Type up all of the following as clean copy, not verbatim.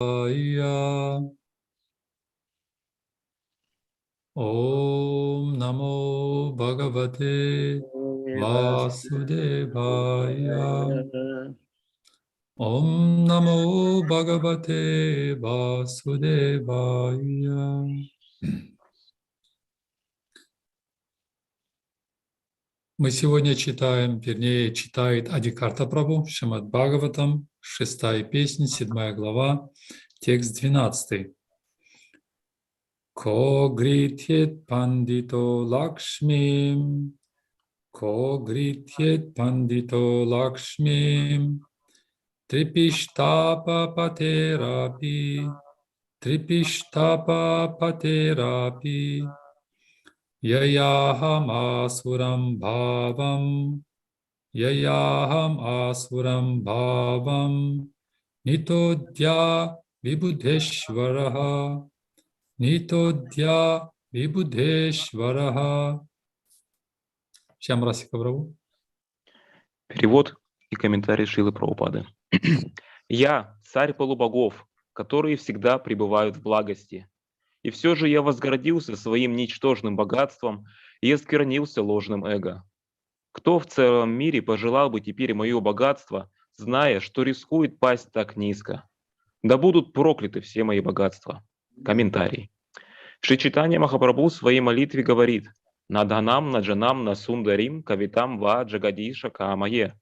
Om Namo Bhagavate Vasudevaya. Om Namo Bhagavate Vasudevaya. Мы сегодня читаем, вернее, читает Адикарта Прабху, Шримад Бхагаватам, 6-я песня, 7 глава, текст 12. Ко гритьет пандито лакшмим, ко гритьет пандито лакшмим, трипиштапа патерапи, трипиштапа патерапи, яяхам асурам бхавам, яяхам асурам бхавам, нитодья вибудешвараха, нитодья вибудешвараха. Шьямрасика Прабху. Перевод и комментарий Шрилы Прабхупады. «Я, царь полубогов, которые всегда пребывают в благости. И все же я возгордился своим ничтожным богатством и осквернился ложным эго. Кто в целом мире пожелал бы теперь мое богатство, зная, что рискует пасть так низко? Да будут прокляты все мои богатства». Комментарий. Шри Чайтанья Махапрабху в своей молитве говорит: «Надханам, наджанам, насундарим, кавитам ва джагадиша камае».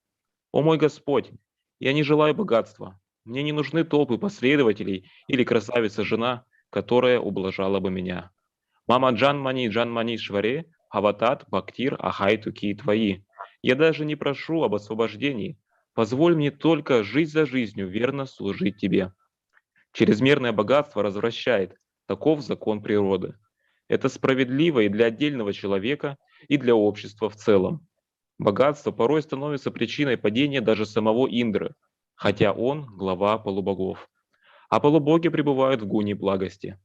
«О мой Господь, я не желаю богатства. Мне не нужны толпы последователей или красавица-жена, которая ублажала бы меня. Мама джанмани шваре, хаватат бхактир ахайту ки твои. Я даже не прошу об освобождении. Позволь мне только жизнь за жизнью верно служить тебе». Чрезмерное богатство развращает. Таков закон природы. Это справедливо и для отдельного человека, и для общества в целом. Богатство порой становится причиной падения даже самого Индры, хотя он глава полубогов. А полубоги пребывают в гуне благости.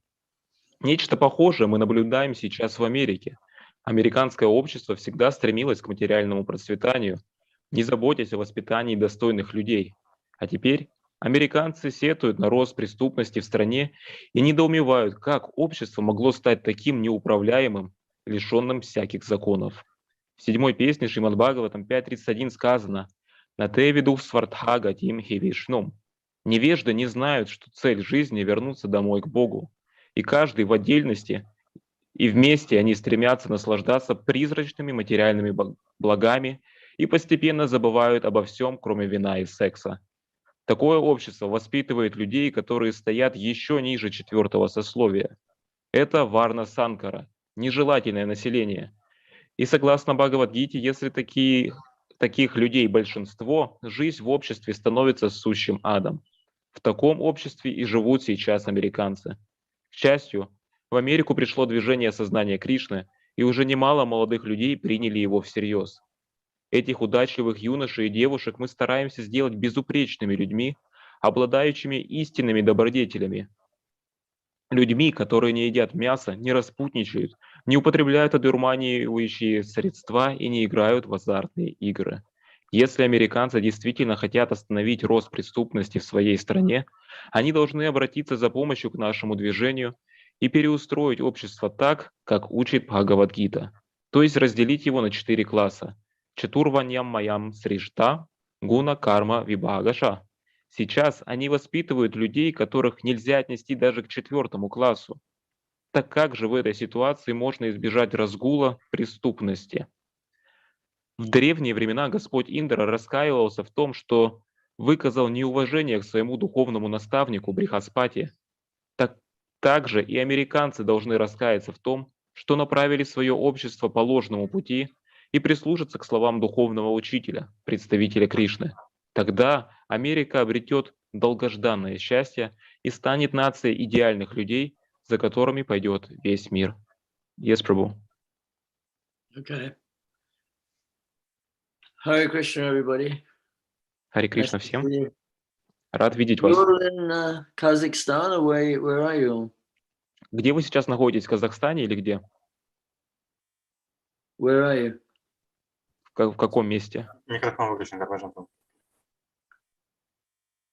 Нечто похожее мы наблюдаем сейчас в Америке. Американское общество всегда стремилось к материальному процветанию, не заботясь о воспитании достойных людей. А теперь американцы сетуют на рост преступности в стране и недоумевают, как общество могло стать таким неуправляемым, лишенным всяких законов. В 7-й песне Шримад Бхагаватам 5.31 сказано: «Нате виду свартха гатим хивишнум». Невежды не знают, что цель жизни — вернуться домой к Богу. И каждый в отдельности и вместе они стремятся наслаждаться призрачными материальными благами и постепенно забывают обо всем, кроме вина и секса. Такое общество воспитывает людей, которые стоят еще ниже 4-го сословия. Это варна санкара, нежелательное население. И согласно Бхагавад-гите, если таких людей большинство, жизнь в обществе становится сущим адом. В таком обществе и живут сейчас американцы. К счастью, в Америку пришло движение сознания Кришны, и уже немало молодых людей приняли его всерьез. Этих удачливых юношей и девушек мы стараемся сделать безупречными людьми, обладающими истинными добродетелями. Людьми, которые не едят мясо, не распутничают, не употребляют одурманивающие средства и не играют в азартные игры. Если американцы действительно хотят остановить рост преступности в своей стране, они должны обратиться за помощью к нашему движению и переустроить общество так, как учит Бхагавад-гита, то есть разделить его на 4 класса: Чатурваньям маям сришта, гуна карма вибагаша. Сейчас они воспитывают людей, которых нельзя отнести даже к 4-му классу. Так как же в этой ситуации можно избежать разгула преступности? В древние времена Господь Индра раскаивался в том, что выказал неуважение к своему духовному наставнику Брихаспати. Также и американцы должны раскаяться в том, что направили свое общество по ложному пути и прислушаться к словам духовного учителя, представителя Кришны. Тогда Америка обретет долгожданное счастье и станет нацией идеальных людей, за которыми пойдет весь мир. Yes, Prabhu. Okay. Hare Krishna, everybody. Харе Кришна Nice to всем. see you. Рад видеть вас. You're in Kazakhstan, or where are you? Где вы сейчас находитесь? В Казахстане или где? Where are you? В каком месте? Микрофон выключен, как важно.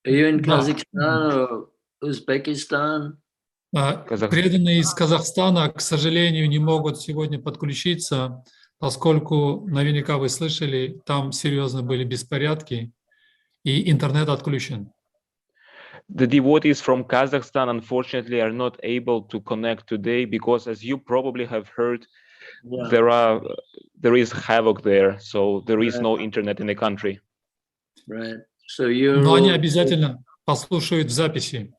Are you in Да. Kazakhstan or Uzbekistan. Преданные из Казахстана, к сожалению, не могут сегодня подключиться, поскольку, наверняка вы слышали, там серьезно были беспорядки, и интернет отключен. The devotees from Kazakhstan, unfortunately, are not able to connect today because, as you probably have heard, Yeah. there is havoc there, so there is Right. no internet in the country. Right. So you're Но они all- обязательно послушают в записи.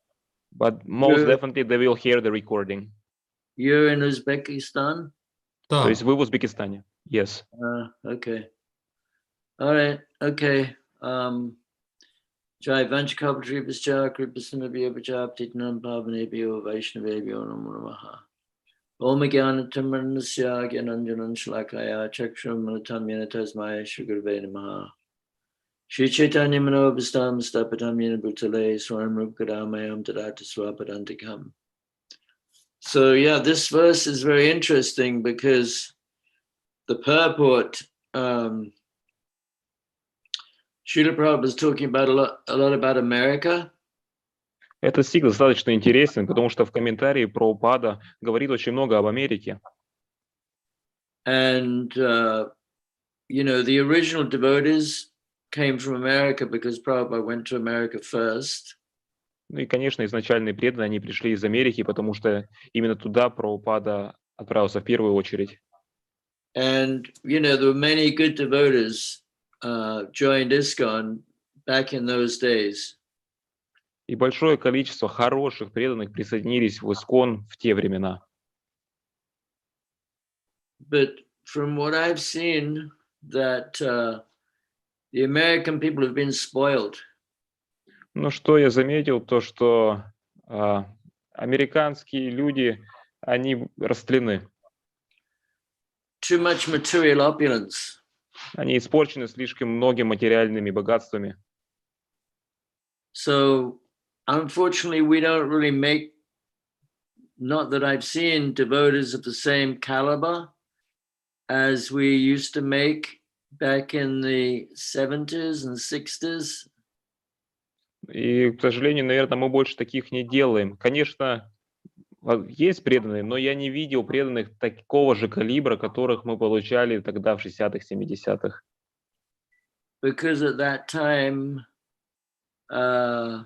But most You're- definitely they will hear the recording. you're in Uzbekistan? То Да. есть вы в Узбекистане? Yes. Okay. All right. Okay. Jai Vanchakapatri Pascha Kripasanabhya Pachaptitnam Pavanebhyo Vaishnavebhyo Namo Namaha. Om Gyanatamranasya Gyananjanan Shlakaya Chakshram Manatam Yanatasmaya Shugrave Namaha. Shri Chaitanya Manobhastam Stapatam Yana Bhutale Swaram Rupkadamayam Tadata Swapadantikam. So yeah, this verse is very interesting because the purport, Srila Prabhupada is talking about a lot about America. Этот стих достаточно интересен, потому что в комментарии Прабхупада говорит очень много об Америке. And, the original devotees came from America because Prabhupada went to America first. Ну и, конечно, изначальные преданные, они пришли из Америки, потому что именно туда Прабхупада отправился в первую очередь. And, there were many good devotees joined ISKCON back in those days. И большое количество хороших преданных присоединились в ИСККОН в те времена. But from what I've seen, that the American people have been spoiled. Но что я заметил, то что американские люди, они растлены. Too much material opulence. Они испорчены слишком многими материальными богатствами. So, unfortunately, we don't really make, not that I've seen devotees of the same caliber as we used to make back in the 70s and 60s. И, к сожалению, наверное, мы больше таких не делаем. Конечно, есть преданные, но я не видел преданных такого же калибра, которых мы получали тогда в 60-х, 70-х. Because at that time, there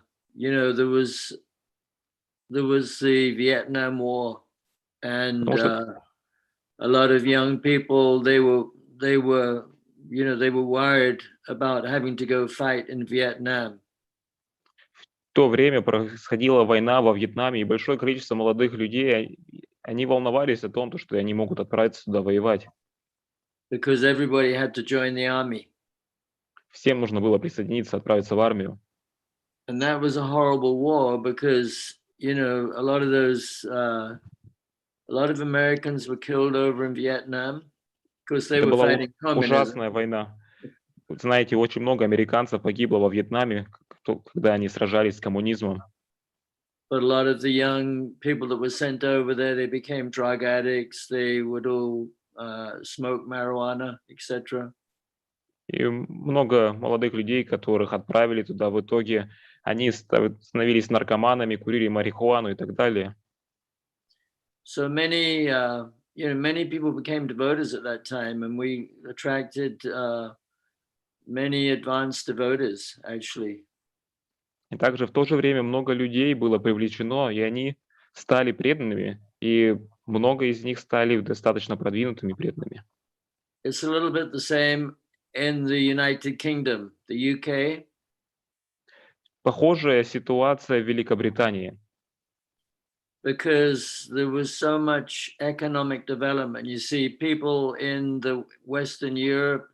was the Vietnam War, and a lot of young people, they were worried about having to go fight in Vietnam. В то время происходила война во Вьетнаме, и большое количество молодых людей, они волновались о том, что они могут отправиться туда воевать. Because everybody had to join the army. Всем нужно было присоединиться, отправиться в армию. And that was a horrible war because, a lot of Americans were killed over in Vietnam because they Это were была fighting communism. ужасная война. Вы знаете, очень много американцев погибло во Вьетнаме, когда они сражались с коммунизмом. But a lot of the young people that were sent over there, they became drug addicts. They would all smoke marijuana, etc. И много молодых людей, которых отправили туда, в итоге они становились наркоманами, курили марихуану и так далее. So many people became devotees at that time, and we attracted many advanced devotees, actually. И также в то же время много людей было привлечено, и они стали преданными, и много из них стали достаточно продвинутыми преданными. It's a little bit the same in the United Kingdom, the UK. Похожая ситуация в Великобритании. Because there was so much economic development. You see, people in the Western Europe,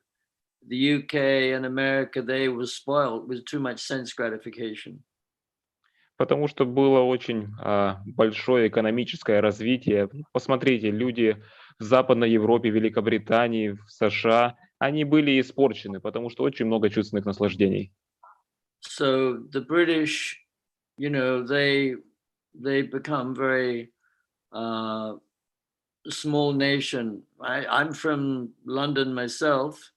the UK and America, they were spoiled with too much sense gratification. Потому что было очень большое экономическое развитие. Посмотрите, люди в Западной Европе, Великобритании, в США, они были испорчены, потому что очень много чувственных наслаждений. So the British, they become very small nation. I'm from London myself,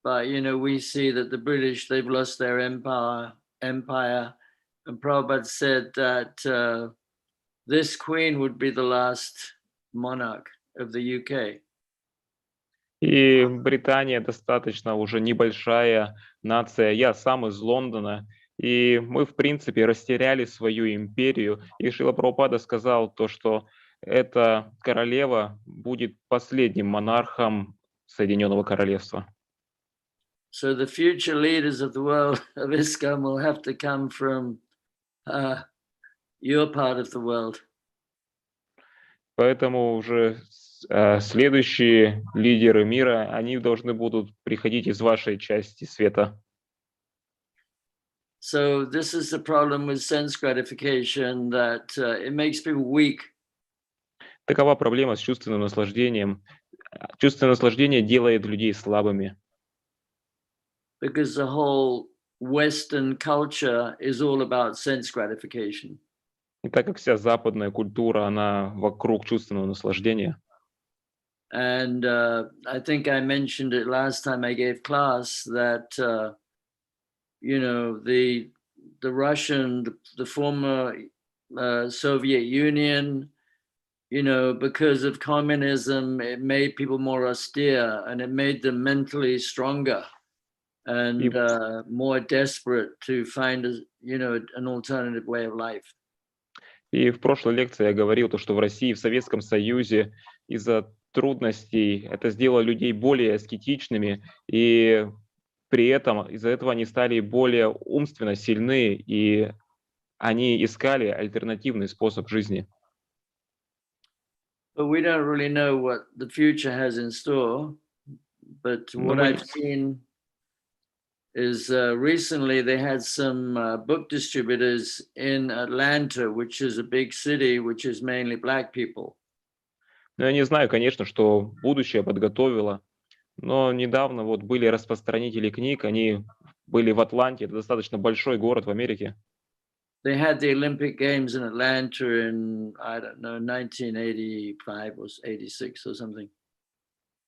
but we see that the British, they've lost their empire, And Prabhupada said that this queen would be the last monarch of the UK. И Британия достаточно уже небольшая нация. Я сам из Лондона. И мы, в принципе, растеряли свою империю. И Шрила Прабхупада сказал то, что эта королева будет последним монархом Соединенного Королевства. So the future leaders of the world of ISKCON will have to come from your part of the world. Поэтому уже следующие лидеры мира, они должны будут приходить из вашей части света. So this is the problem with sense gratification, that it makes people weak. Такова проблема с чувственным наслаждением. Чувственное наслаждение делает людей слабыми. Because the whole Western culture is all about sense gratification. И так как вся западная культура, она вокруг чувственного наслаждения. And I think I mentioned it last time I gave class that you know, the Russian, the former Soviet Union, you know, because of communism, it made people more austere and it made them mentally stronger and more desperate to find, you know, an alternative way of life. И в прошлой лекции я говорил, то, что в России, в Советском Союзе из-за трудностей это сделало людей более аскетичными, и при этом из-за этого они стали более умственно сильны, и они искали альтернативный способ жизни. But we don't really know what the future has in store. But what I've seen is recently they had some book distributors in Atlanta, which is a big city, which is mainly black people. Но я не знаю, конечно, что будущее подготовило, но недавно вот были распространители книг, они были в Атланте, это достаточно большой город в Америке. They had the Olympic Games in Atlanta in, I don't know, 1985 or 86 or something.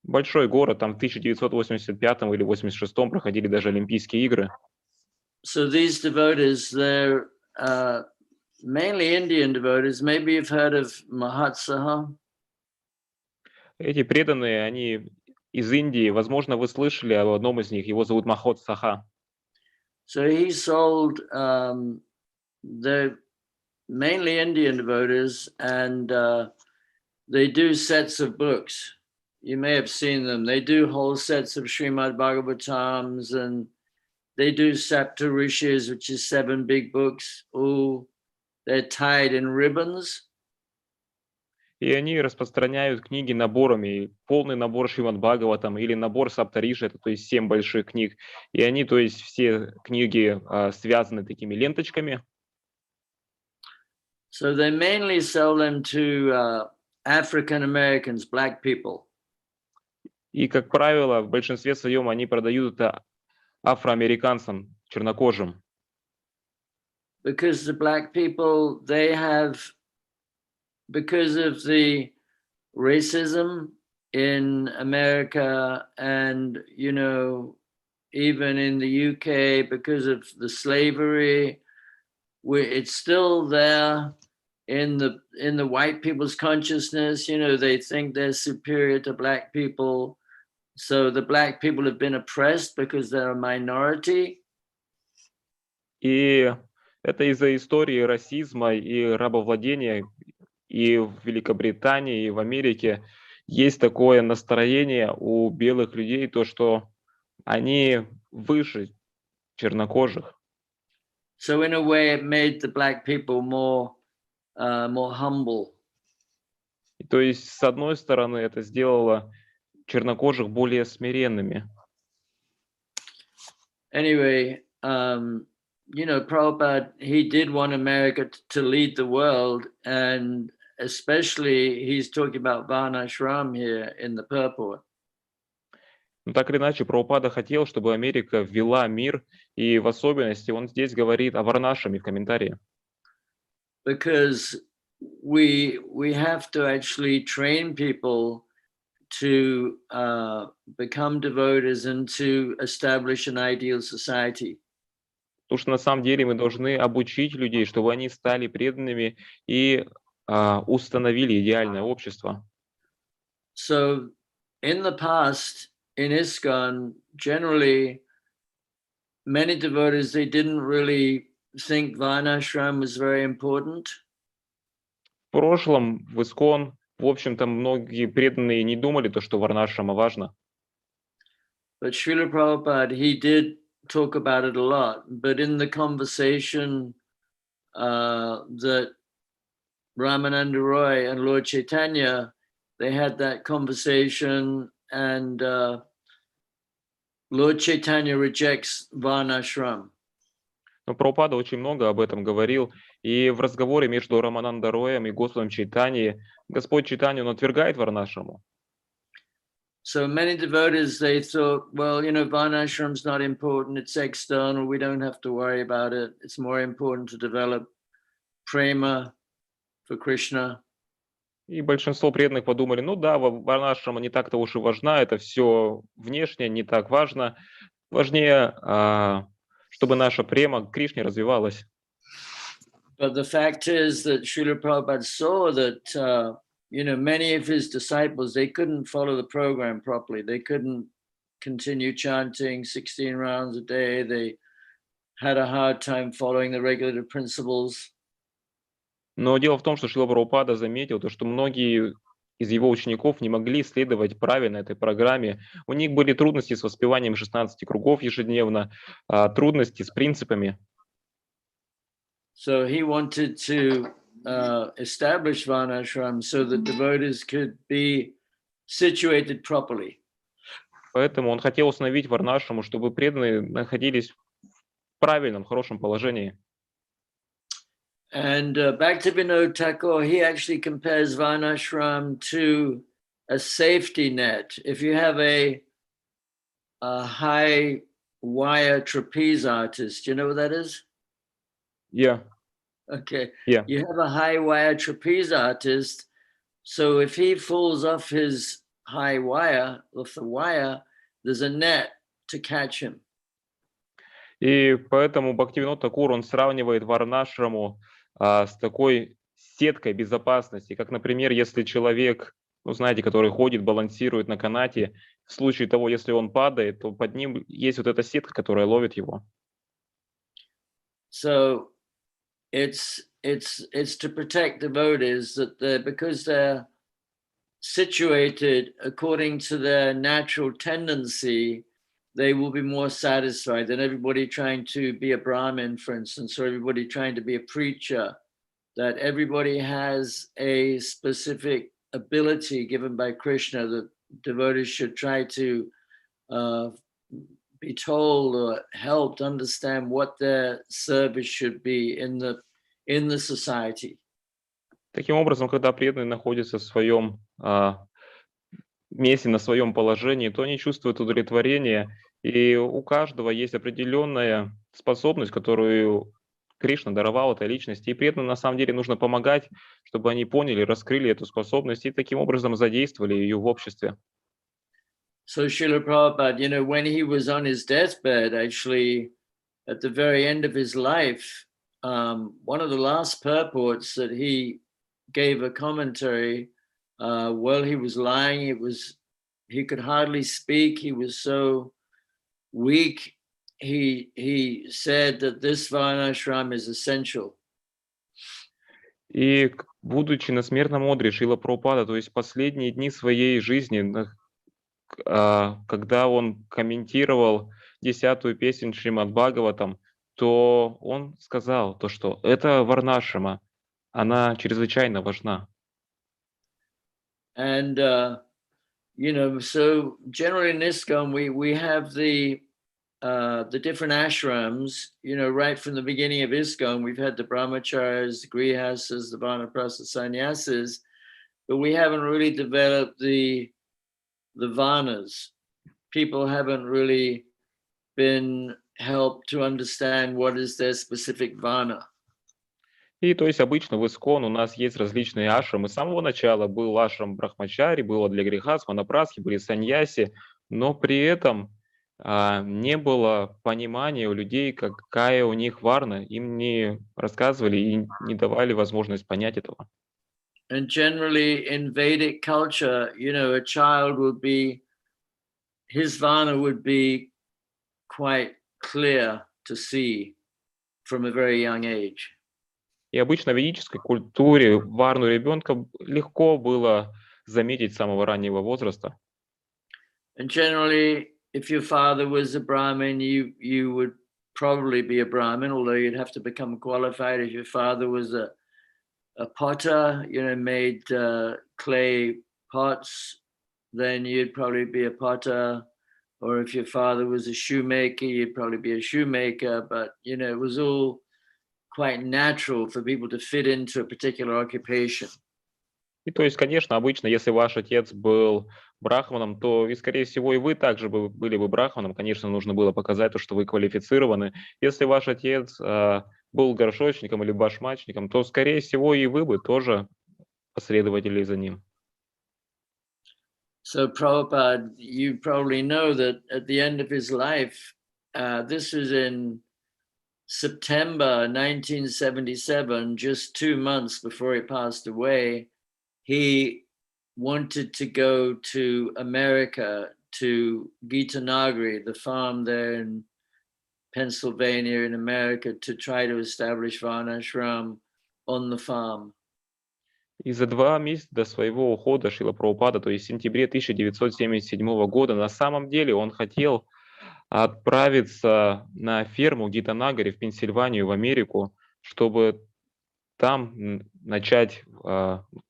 Большой город, там в 1985 или 86 проходили даже Олимпийские игры. So these devotees, they're mainly Indian devotees. Maybe you've heard of Mahatsaha. Эти преданные, они из Индии. Возможно, вы слышали об одном из них. Его зовут Махот Саха. So he sold the mainly Indian devotees, and they do sets of books. You may have seen them. They do whole sets of Srimad Bhagavatams, and they do Saptarishis, which is 7 big books. All they're tied in ribbons. И они распространяют книги наборами, полный набор Шримад Бхагаватам или набор Саптариши, это то есть 7 больших книг. И они, то есть все книги связаны такими ленточками. So they mainly sell them to African Americans, black people. И, как правило, в большинстве своем они продают это афроамериканцам, чернокожим. Because the black people, they have, because of the racism in America and, you know, even in the UK, because of the slavery, it's still there in the white people's consciousness. You know, they think they're superior to black people. So the black people have been oppressed because they're a minority. И это из-за истории расизма и рабовладения. И в Великобритании, и в Америке есть такое настроение у белых людей, то, что они выше чернокожих. So in a way, it made the black people more humble. И то есть, с одной стороны, это сделало чернокожих более смиренными. Anyway, you know, Prabhupada, he did want America to lead the world, and especially he's talking about Varnashram here in the purport. Но так или иначе, Прабхупада хотел, чтобы Америка ввела мир, и в особенности он здесь говорит о Варнашраме в комментарии. Because we have to actually train people to become devotees and to establish an ideal society. Потому что на самом деле мы должны обучить людей, чтобы они стали преданными и установили идеальное общество. So in the past, in ISKCON, generally, many devotees, they didn't really think Varnashram was very important. В прошлом в ИСККОН, в общем-то, многие преданные не думали, что варнашрама важно. But Srila Prabhupada, he did talk about it a lot. But in the conversation that Ramananda Roy and Lord Chaitanya, they had that conversation, and Lord Chaitanya rejects Varnashram. Но Прабхупада очень много об этом говорил, и в разговоре между Рамананда Роем и Господом Чайтаньей Господь Чайтанья, он отвергает варнашраму. So many devotees, they thought, well, you know, Varnashram's not important, it's external, we don't have to worry about it. It's more important to develop prema for Krishna. И большинство преданных подумали, ну да, варнашрама не так-то уж и важна, это все внешне, не так важно. Важнее, чтобы наша према к Кришне развивалась. But the fact is that Srila Prabhupada saw that, you know, many of his disciples, they couldn't follow the program properly. They couldn't continue chanting 16 rounds a day. They had a hard time following the regulative principles. Но дело в том, что Шрила Прабхупада заметил, что многие из его учеников не могли следовать правильно этой программе. У них были трудности с воспеванием 16 кругов ежедневно, трудности с принципами. So he wanted to establish Varnashram so that devotees could be situated properly. Поэтому он хотел установить варнашраму, чтобы преданные находились в правильном, хорошем положении. And Bhaktivinoda Thakur, he actually compares Varnashram to a safety net. If you have a high wire trapeze artist, you know what that is? Yeah. Okay. Yeah. You have a high wire trapeze artist. So if he falls off his high wire, off the wire, there's a net to catch him. И поэтому Бхактивинод Такур, он сравнивает варнашраму с такой сеткой безопасности, как, например, если человек, ну, знаете, который ходит, балансирует на канате, в случае того, если он падает, то под ним есть вот эта сетка, которая ловит его. So it's to protect devotees that because they're situated according to their natural tendency, they will be more satisfied than everybody trying to be a Brahmin, for instance, or everybody trying to be a preacher, that everybody has a specific ability given by Krishna that devotees should try to be told or helped understand what their service should be in the society. Таким образом, когда преданные находятся в своем месте, на своем положении, то они чувствуют удовлетворение, и у каждого есть определенная способность, которую Кришна даровал этой личности, и преданным на самом деле нужно помогать, чтобы они поняли, раскрыли эту способность и таким образом задействовали ее в обществе. So Srila Prabhupada, you know, when he was on his deathbed, actually, at the very end of his life, one of the last purports that he gave a commentary while he was lying, he could hardly speak, he was so weak, he said that this Varnashram is essential. И будучи на смертном одре Шрила Прабхупада, то есть последние дни своей жизни, когда он комментировал 10-ю песнь Шримад Бхагаватам, то он сказал то, что эта варнашрама, она чрезвычайно важна. And you know, so generally in ISKCON we have the different ashrams, you know, right from the beginning of ISKCON, we've had the brahmacharis, the grihasas, the vanaprastha sannyasis, but we haven't really developed the varnas. People haven't really been helped to understand what is their specific varna. И то есть обычно в ИСККОН у нас есть различные ашрамы. С самого начала был ашрам брахмачари, было для грехас, ванапрасхи, были саньяси, но при этом Не было понимания у людей, какая у них варна. Им не рассказывали и не давали возможность понять этого. And generally in Vedic culture, a child would be, his varna would be quite clear to see from a very young age. И обычно в ведической культуре варну ребенка легко было заметить с самого раннего возраста. And generally, if your father was a Brahmin, you would probably be a Brahmin, although you'd have to become qualified. If your father was a potter, made clay pots, then you'd probably be a potter. Or if your father was a shoemaker, you'd probably be a shoemaker. But, it was all quite natural for people to fit into a particular occupation. И то есть, конечно, обычно, если ваш отец был брахманом, то, и, скорее всего, и вы также были бы брахманом. Конечно, нужно было показать то, что вы квалифицированы. Если ваш отец был горшочником или башмачником, то, скорее всего, и вы бы тоже последовали за ним. So Prabhupada, you probably know that at the end of his life, this was in September 1977, just 2 months before he passed away, he wanted to go to America, to Gitanagari, the farm there in Pennsylvania in America, to try to establish Varnashram on the farm. И за 2 месяца до своего ухода Шрила Прабхупада, то есть в сентябре 1977 года, на самом деле он хотел отправиться на ферму Гитанагари в Пенсильванию, в Америку, чтобы там начать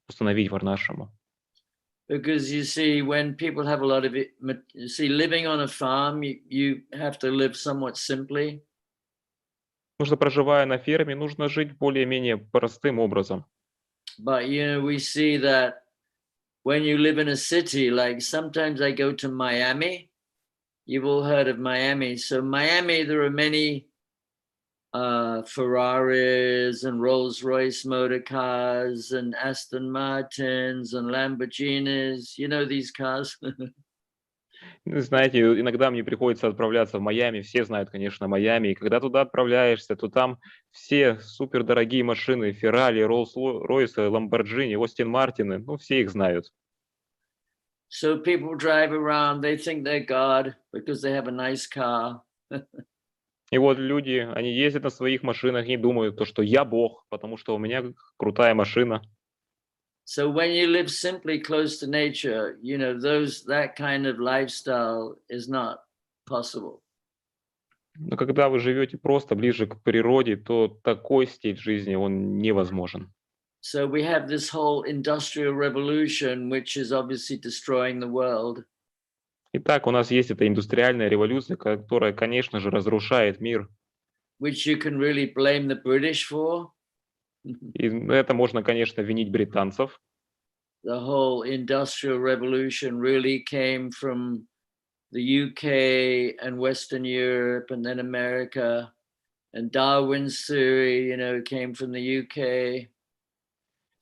установить Варнашраму. Because you see, when people have a lot of it, living on a farm, you have to live somewhat simply. Потому что, проживая на ферме, нужно жить более-менее простым образом. But, we see that when you live in a city, like sometimes I go to Miami, you've all heard of Miami. So Miami, there are many Ferraris and Rolls-Royce motor cars and Aston Martins and Lamborghinis, these cars. Знаете, иногда мне приходится отправляться в Майами, все знают, конечно, Майами, и когда туда отправляешься, то там все супердорогие машины, Феррари, Роллс-Ройсы, Ламборджини, Остин Мартины, все их знают. So people drive around, they think they're God because they have a nice car. И вот люди, они ездят на своих машинах и думают, то, что я Бог, потому что у меня крутая машина. So when you live simply close to nature, that kind of lifestyle is not possible. Но когда вы живете просто ближе к природе, то такой стиль жизни, он невозможен. So we have this whole industrial revolution, which is obviously destroying the world. Итак, у нас есть эта индустриальная революция, которая, конечно же, разрушает мир. Which you can really blame the British for. И это можно, конечно, винить британцев. The whole industrial revolution really came from the UK and Western Europe and then America. And Darwin's theory, came from the UK.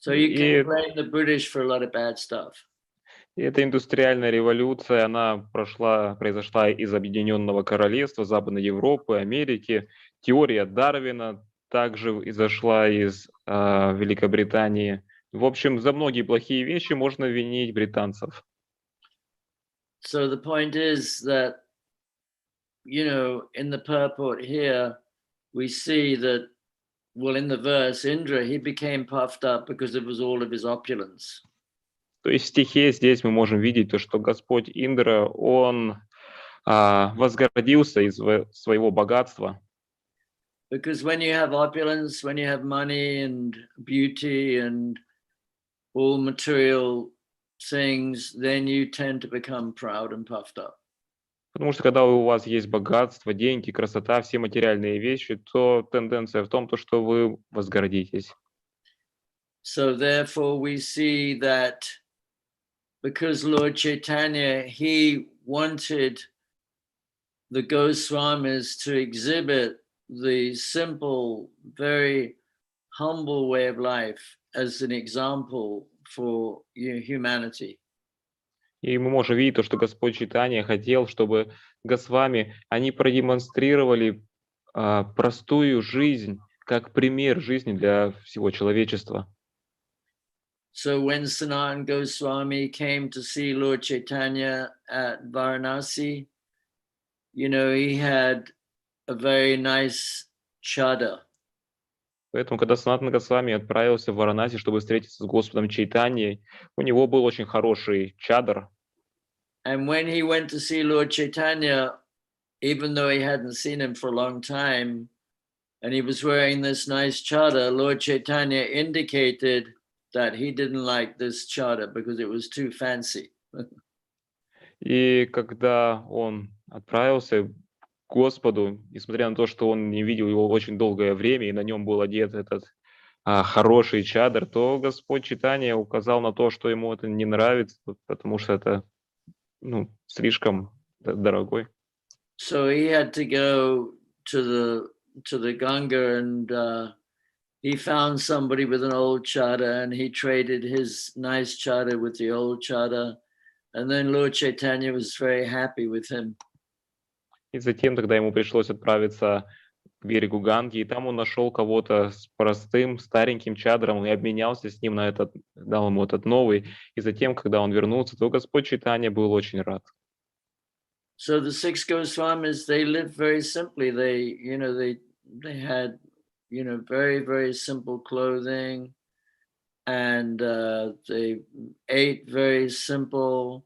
So you can blame the British for a lot of bad stuff. И эта индустриальная революция, она произошла из Объединенного Королевства, Западной Европы, Америки. Теория Дарвина также изошла из Великобритании. В общем, за многие плохие вещи можно винить британцев. So the point is that, in the purport here, we see that, well, in the verse, Indra, he became puffed up because it was all of his opulence. То есть в стихе здесь мы можем видеть то, что Господь Индра, он возгордился из своего богатства. Because when you have opulence, when you have money and beauty and all material things, then you tend to become proud and puffed up. Потому что когда у вас есть богатство, деньги, красота, все материальные вещи, то тенденция в том, что вы возгордитесь. So therefore we see that because Lord Chaitanya, he wanted the Goswamis to exhibit the simple, very humble way of life as an example for humanity. И мы можем видеть то, что Господь Чайтанья хотел, чтобы Госвами, они продемонстрировали простую жизнь, как пример жизни для всего человечества. So when Sanatana Goswami came to see Lord Chaitanya at Varanasi, you know, he had a very nice chadar. Поэтому, когда Санатана Госвами отправился в Варанаси, чтобы встретиться с Господом Чайтаньей, у него был очень хороший чадр. And when he went to see Lord Chaitanya, even though he hadn't seen him for a long time, and he was wearing this nice chadar, Lord Chaitanya indicated that he didn't like this chadar because it was too fancy. И когда он отправился к Господу, несмотря на то, что он не видел его очень долгое время, и на нем был одет этот хороший чадр, то Господь Чайтанья указал на то, что ему это не нравится, потому что это слишком дорогой. So he had to go to the Ganga, and he found somebody with an old chadar, and he traded his nice chadar with the old chadar. And then Lord Chaitanya was very happy with him. И затем тогда ему пришлось отправиться к берегу Ганги, и там он нашел кого-то с простым стареньким чадром и обменялся с ним на этот, дал ему этот новый. И затем, когда он вернулся, то Господь Чайтанья был очень рад. So the six Goswamis, they lived very simply. They had, very, very simple clothing, and they ate very simple.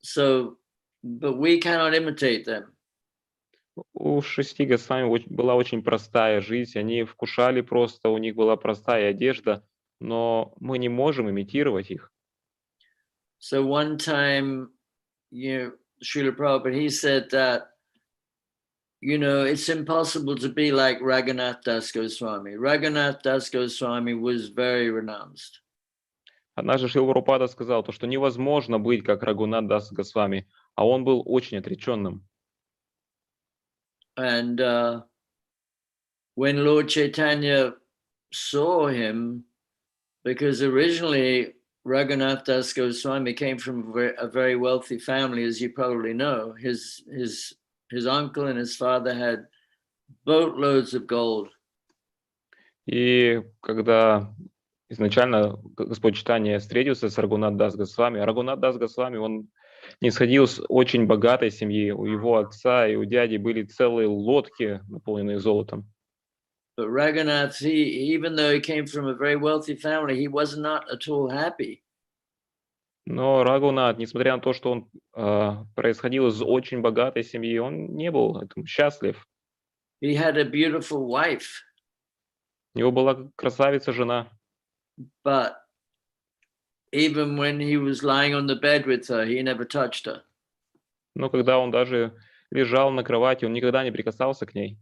So, but we cannot imitate them. У 6 Госвами была очень простая жизнь, они вкушали просто, у них была простая одежда, но мы не можем имитировать их. So one time, Srila Prabhupada, he said that, it's impossible to be like Raghunath Das Goswami. Raghunath Das Goswami was very renounced. Однажды Шрила Прабхупада сказал, то, что невозможно быть как Рагунат Дас Госвами, а он был очень отреченным. And when Lord Chaitanya saw him, because originally Raghunath Das Goswami came from a very wealthy family, as you probably know. His uncle and his father had boatloads of gold. И когда изначально Господь Чайтанья встретился с Рагунат Дас Госвами, а Рагунат Дас Госвами, он не исходил с очень богатой семьи. У его отца и у дяди были целые лодки, наполненные золотом. But Raghunath, even though he came from a very wealthy family, he was not at all happy. Но Рагунат, несмотря на то, что он происходил из очень богатой семьи, он не был этому счастлив. He had a beautiful wife. У него была красавица жена. But even when he was lying on the bed with her, he never touched her. Но когда он даже лежал на кровати, он никогда не прикасался к ней.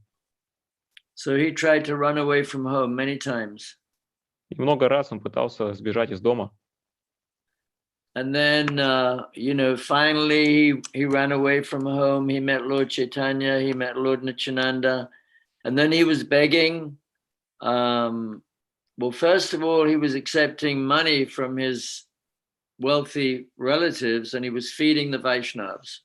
So he tried to run away from home many times. И много раз он pытался сбежать из дома. And then, finally he ran away from home. He met Lord Chaitanya, he met Lord Nityananda, and then he was begging. Well, first of all, he was accepting money from his wealthy relatives, and he was feeding the Vaishnavas.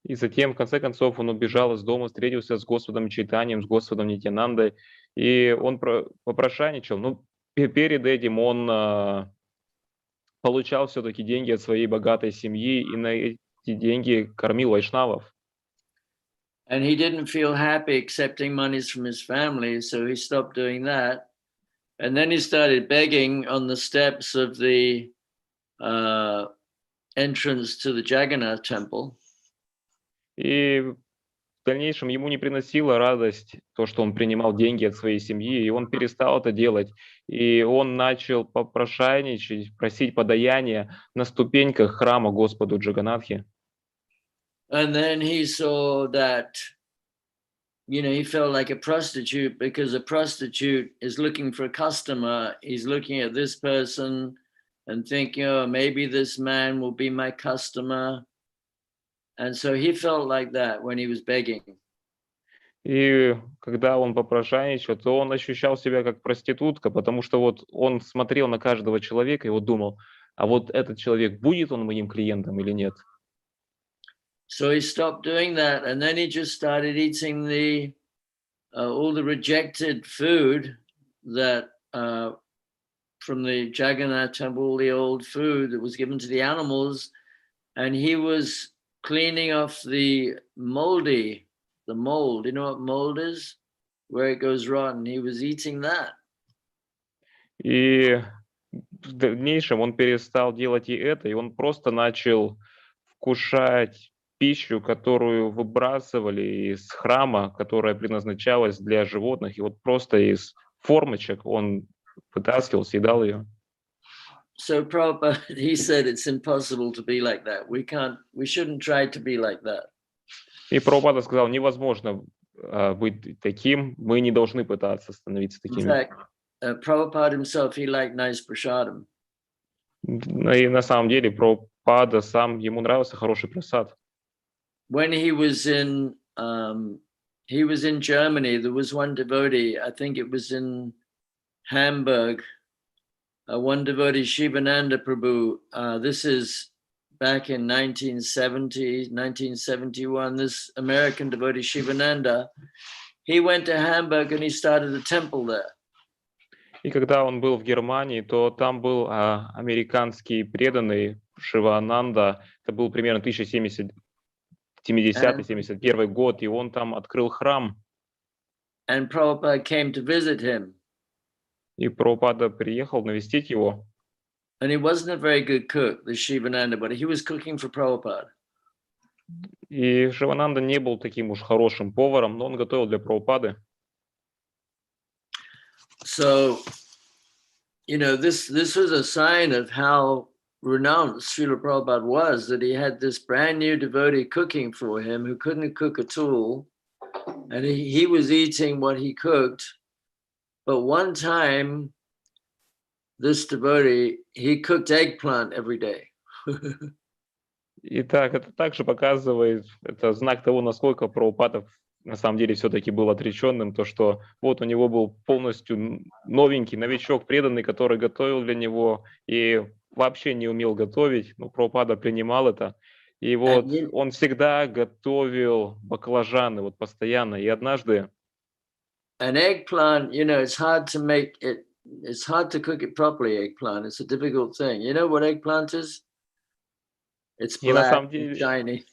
И затем, в конце концов, он убежал из дома, встретился с Господом Чайтаньем, с Господом Нитьянандой, и он попрошайничал. Но перед этим он получал все-таки деньги от своей богатой семьи, и на эти деньги кормил вайшнавов. And he didn't feel happy accepting monies from his family, so he stopped doing that. And then he started begging on the steps of the entrance to the Jagannath temple. И в дальнейшем ему не приносило радость то, что он принимал деньги от своей семьи, и он перестал это делать. И он начал попрошайничать, просить подаяния на ступеньках храма Господу Джаганнатхи. And then he saw that, he felt like a prostitute, because a prostitute is looking for a customer. He's looking at this person and thinking, oh, maybe this man will be my customer. And so he felt like that when he was begging. И когда он попрошайничал, то он ощущал себя как проститутка, потому что вот он смотрел на каждого человека и вот думал, а вот этот человек, будет он моим клиентом или нет? So he stopped doing that, and then he just started eating all the rejected food that from the Jagannath temple, the old food that was given to the animals, and he was cleaning off the mold. You know what mold is? Where it goes rotten. He was eating that. И в дальнейшем он перестал делать и это, и он просто начал вкушать пищу, которую выбрасывали из храма, которая предназначалась для животных, и вот просто из формочек он вытаскивал, съедал ее. So Prabhupada, he said it's impossible to be like that. We shouldn't try to be like that. И Прабхупада сказал, невозможно быть таким, мы не должны пытаться становиться In такими. fact, Prabhupada himself, he liked nice prasadam. И на самом деле Прабхупада сам, ему нравился хороший просад. When he was in Germany, there was one devotee, I think it was in Hamburg, one devotee, Shivananda Prabhu. This is back in 1970, 1971. This American devotee, Shivananda, he went to Hamburg and he started a temple there. И когда он был в Германии, то там был американский преданный Шивананда, это был примерно 1970-71 год, и он там открыл храм. And Prabhupada came to visit him. И Прабхупада приехал навестить его. And he wasn't a very good cook, the Shivananda, but he was cooking for Prabhupada. И Шивананда не был таким уж хорошим поваром, но он готовил для Прабхупады. So, you know, this was a sign of how renounced Srila Prabhupada was, that he had this brand new devotee cooking for him who couldn't cook at all. And he was eating what he cooked. But one time, this devotee, he cooked eggplant every day. Итак, это также показывает, это знак того, насколько Прабхупада на самом деле все-таки был отреченным, то что вот у него был полностью новенький новичок, преданный, который готовил для него и вообще не умел готовить, но Прабхупада принимал это. И вот он всегда готовил баклажаны, вот постоянно. И однажды... An eggplant, you know, it's hard to make it, it's hard to cook it properly, eggplant. It's a difficult thing. You know what eggplant is? It's black and shiny.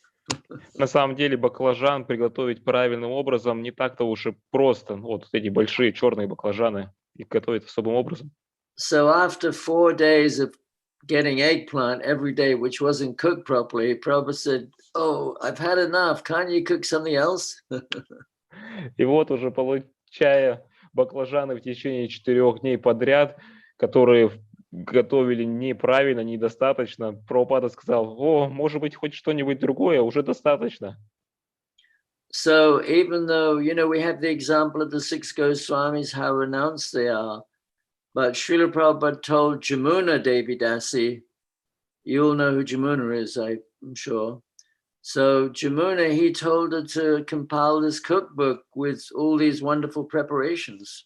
На самом деле баклажан приготовить правильным образом не так-то уж и просто. Вот эти большие черные баклажаны, их готовят особым образом. So after 4 days of getting eggplant every day, which wasn't cooked properly, Prabhupada said, "Oh, I've had enough. Can't you cook something else?" И вот уже получая баклажаны в течение 4 дней подряд, которые готовили неправильно, недостаточно, Прабхупада сказал, о, может быть, хоть что-нибудь другое, уже достаточно. So even though, you know, we have the example of the 6 Goswamis, how renounced they are, but Srila Prabhupada told Jamuna Devi Dasi, you all know who Jamuna is, I'm sure. So Jamuna, he told her to compile this cookbook with all these wonderful preparations.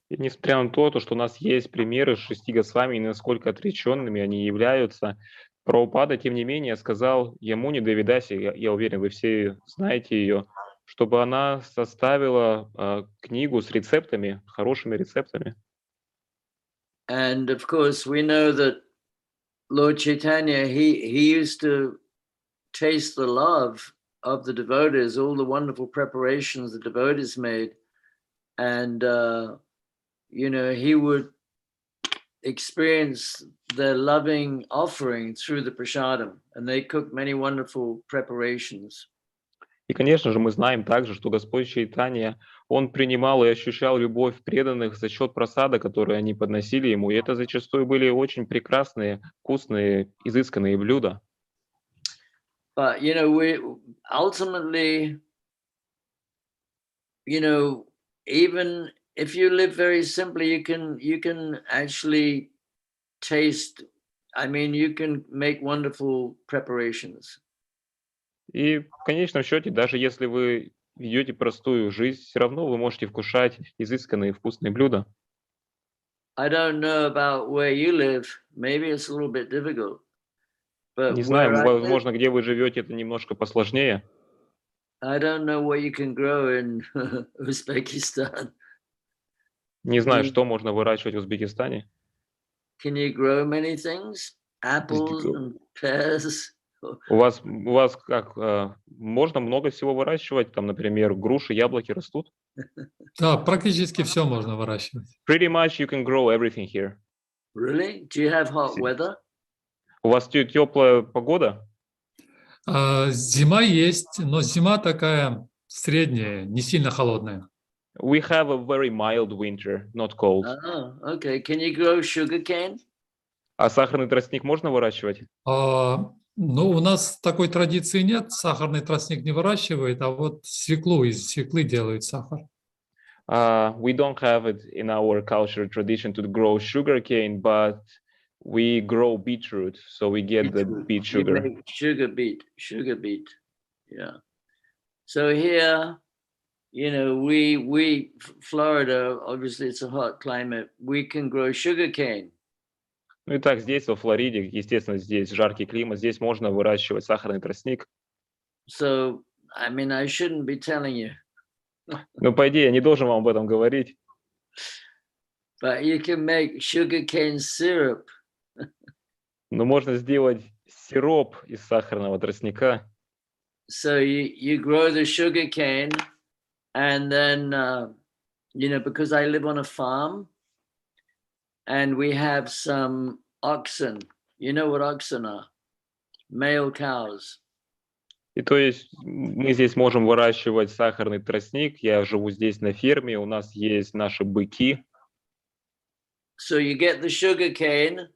И несмотря на то, что у нас есть примеры 6 Госвами, и насколько отреченными они являются, Прабхупада, тем не менее, сказал Ямуне Девидаси, я уверен, вы все знаете ее, чтобы она составила книгу с рецептами, хорошими рецептами. And of course, we know that Lord Chaitanya, he used to taste the love of the devotees, all the wonderful preparations the devotees made. And, you know, he would experience their loving offering through the prasadam. And they cooked many wonderful preparations. И, конечно же, мы знаем также, что Господь Чайтанья, Он принимал и ощущал любовь преданных за счет просада, который они подносили Ему. И это зачастую были очень прекрасные, вкусные, изысканные блюда. But, you know, we ultimately, you know, even if you live very simply, you can actually taste, I mean, you can make wonderful preparations. И в конечном счете, даже если вы ведете простую жизнь, все равно вы можете вкушать изысканные вкусные блюда. I don't know about where you live. Maybe it's a little bit difficult. But Не where знаю, I live, возможно, где вы живете, это немножко посложнее. I don't know what you can grow in Uzbekistan. Не знаю, You- что можно выращивать в Узбекистане. Can you grow many things? Apples and pears? У вас как, можно много всего выращивать? Там, например, груши, яблоки растут? Да, практически все можно выращивать. Pretty much you can grow everything here. Really? Do you have hot weather? У вас теплая погода? Зима есть, но зима такая средняя, не сильно холодная. We have a very mild winter, not cold. Oh, okay. Can you grow sugarcane? А сахарный тростник можно выращивать? Ну, у нас такой традиции нет, сахарный тростник не выращивает, а вот свеклу, из свеклы делают сахар. We don't have it in our culture tradition to grow sugarcane, but we grow beetroot, so we get the beet You sugar. make sugar beet. Yeah. So here, Florida, obviously it's a hot climate. We can grow sugarcane. Ну и так, здесь, во Флориде, естественно, здесь жаркий климат, здесь можно выращивать сахарный тростник. So, I mean, I shouldn't be telling you. Ну, по идее, я не должен вам об этом говорить. But you can make sugarcane syrup. Но можно сделать сироп из сахарного тростника. So you grow the sugarcane, and then, because I live on a farm, and we have some oxen. You know what oxen are? Male cows. И то есть мы здесь можем выращивать сахарный тростник. Я живу здесь на ферме, у нас есть наши быки. So you get the sugarcane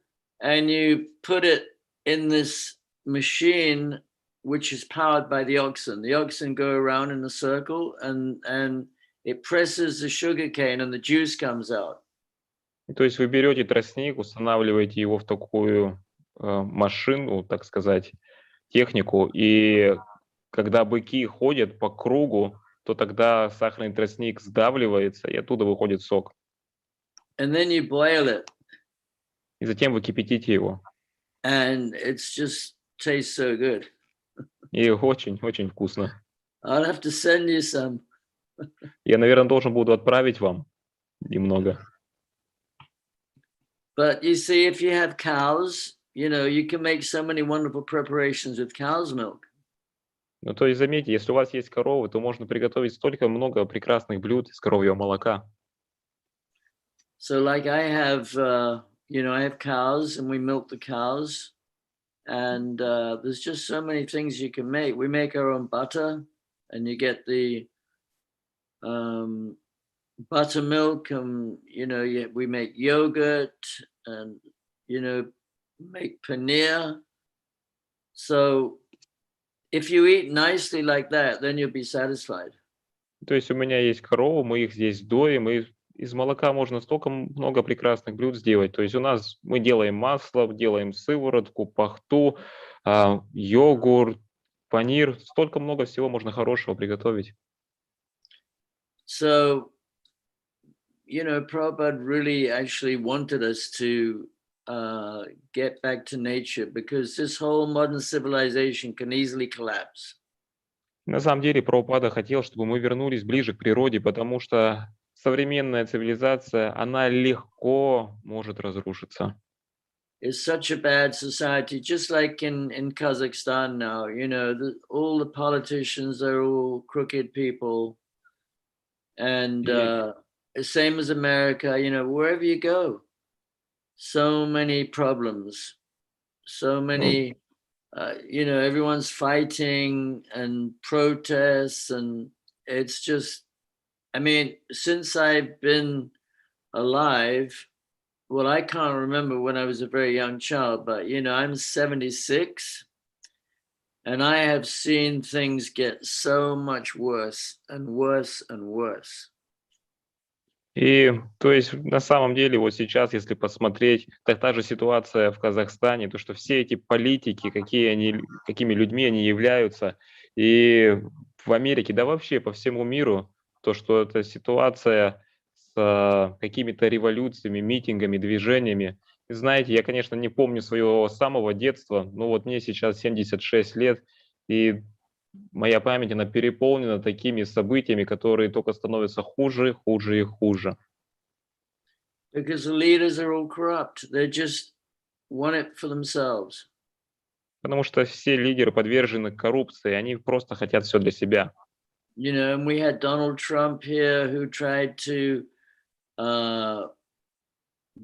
and you put it in this machine which is powered by the oxen. The oxen go around in a circle and it presses the sugarcane and the juice comes out. И то есть вы берете тростник, устанавливаете его в такую машину, так сказать, технику, и когда быки ходят по кругу, то тогда сахарный тростник сдавливается, и оттуда выходит сок. And then you boil it. И затем вы кипятите его. And it's just tastes so good. И очень-очень вкусно. I'll have to send you some. Я, наверное, должен буду отправить вам немного. But you see, if you have cows, you can make so many wonderful preparations with cow's milk. Ну, то есть, заметьте, если у вас есть коровы, то можно приготовить столько много прекрасных блюд из коровьего молока. So like I have, I have cows and we milk the cows. And there's just so many things you can make. We make our own butter and you get the buttermilk and, we make yogurt and, make paneer. So if you eat nicely like that, then you'll be satisfied. То есть у меня есть коровы, мы их здесь доим, и из молока можно столько много прекрасных блюд сделать. То есть мы делаем масло, делаем сыворотку, пахту, йогурт, панир. Столько много всего можно хорошего приготовить. So, Prabhupada really actually wanted us to get back to nature because this whole modern civilization can easily collapse. На самом деле, Прабхупада хотел, чтобы мы вернулись ближе к природе, потому что современная цивилизация, она легко может разрушиться. It's such a bad society, just like in Kazakhstan now, all the politicians are all crooked people. And same as America, wherever you go, so many problems, so many, everyone's fighting and protests. And it's just, since I've been alive, well, I can't remember when I was a very young child, but, I'm 76 and I have seen things get so much worse and worse and worse. И то есть на самом деле вот сейчас, если посмотреть, так та же ситуация в Казахстане, то что все эти политики, какими людьми они являются, и в Америке, да вообще по всему миру, то что эта ситуация какими-то революциями, митингами, движениями. И знаете, я, конечно, не помню своего самого детства, но вот мне сейчас 76 лет, и моя память, она переполнена такими событиями, которые только становятся хуже, хуже и хуже. Because the leaders are all corrupt. They just want it for themselves. Потому что все лидеры подвержены коррупции, они просто хотят все для себя. You know, and we had Donald Trump here who tried to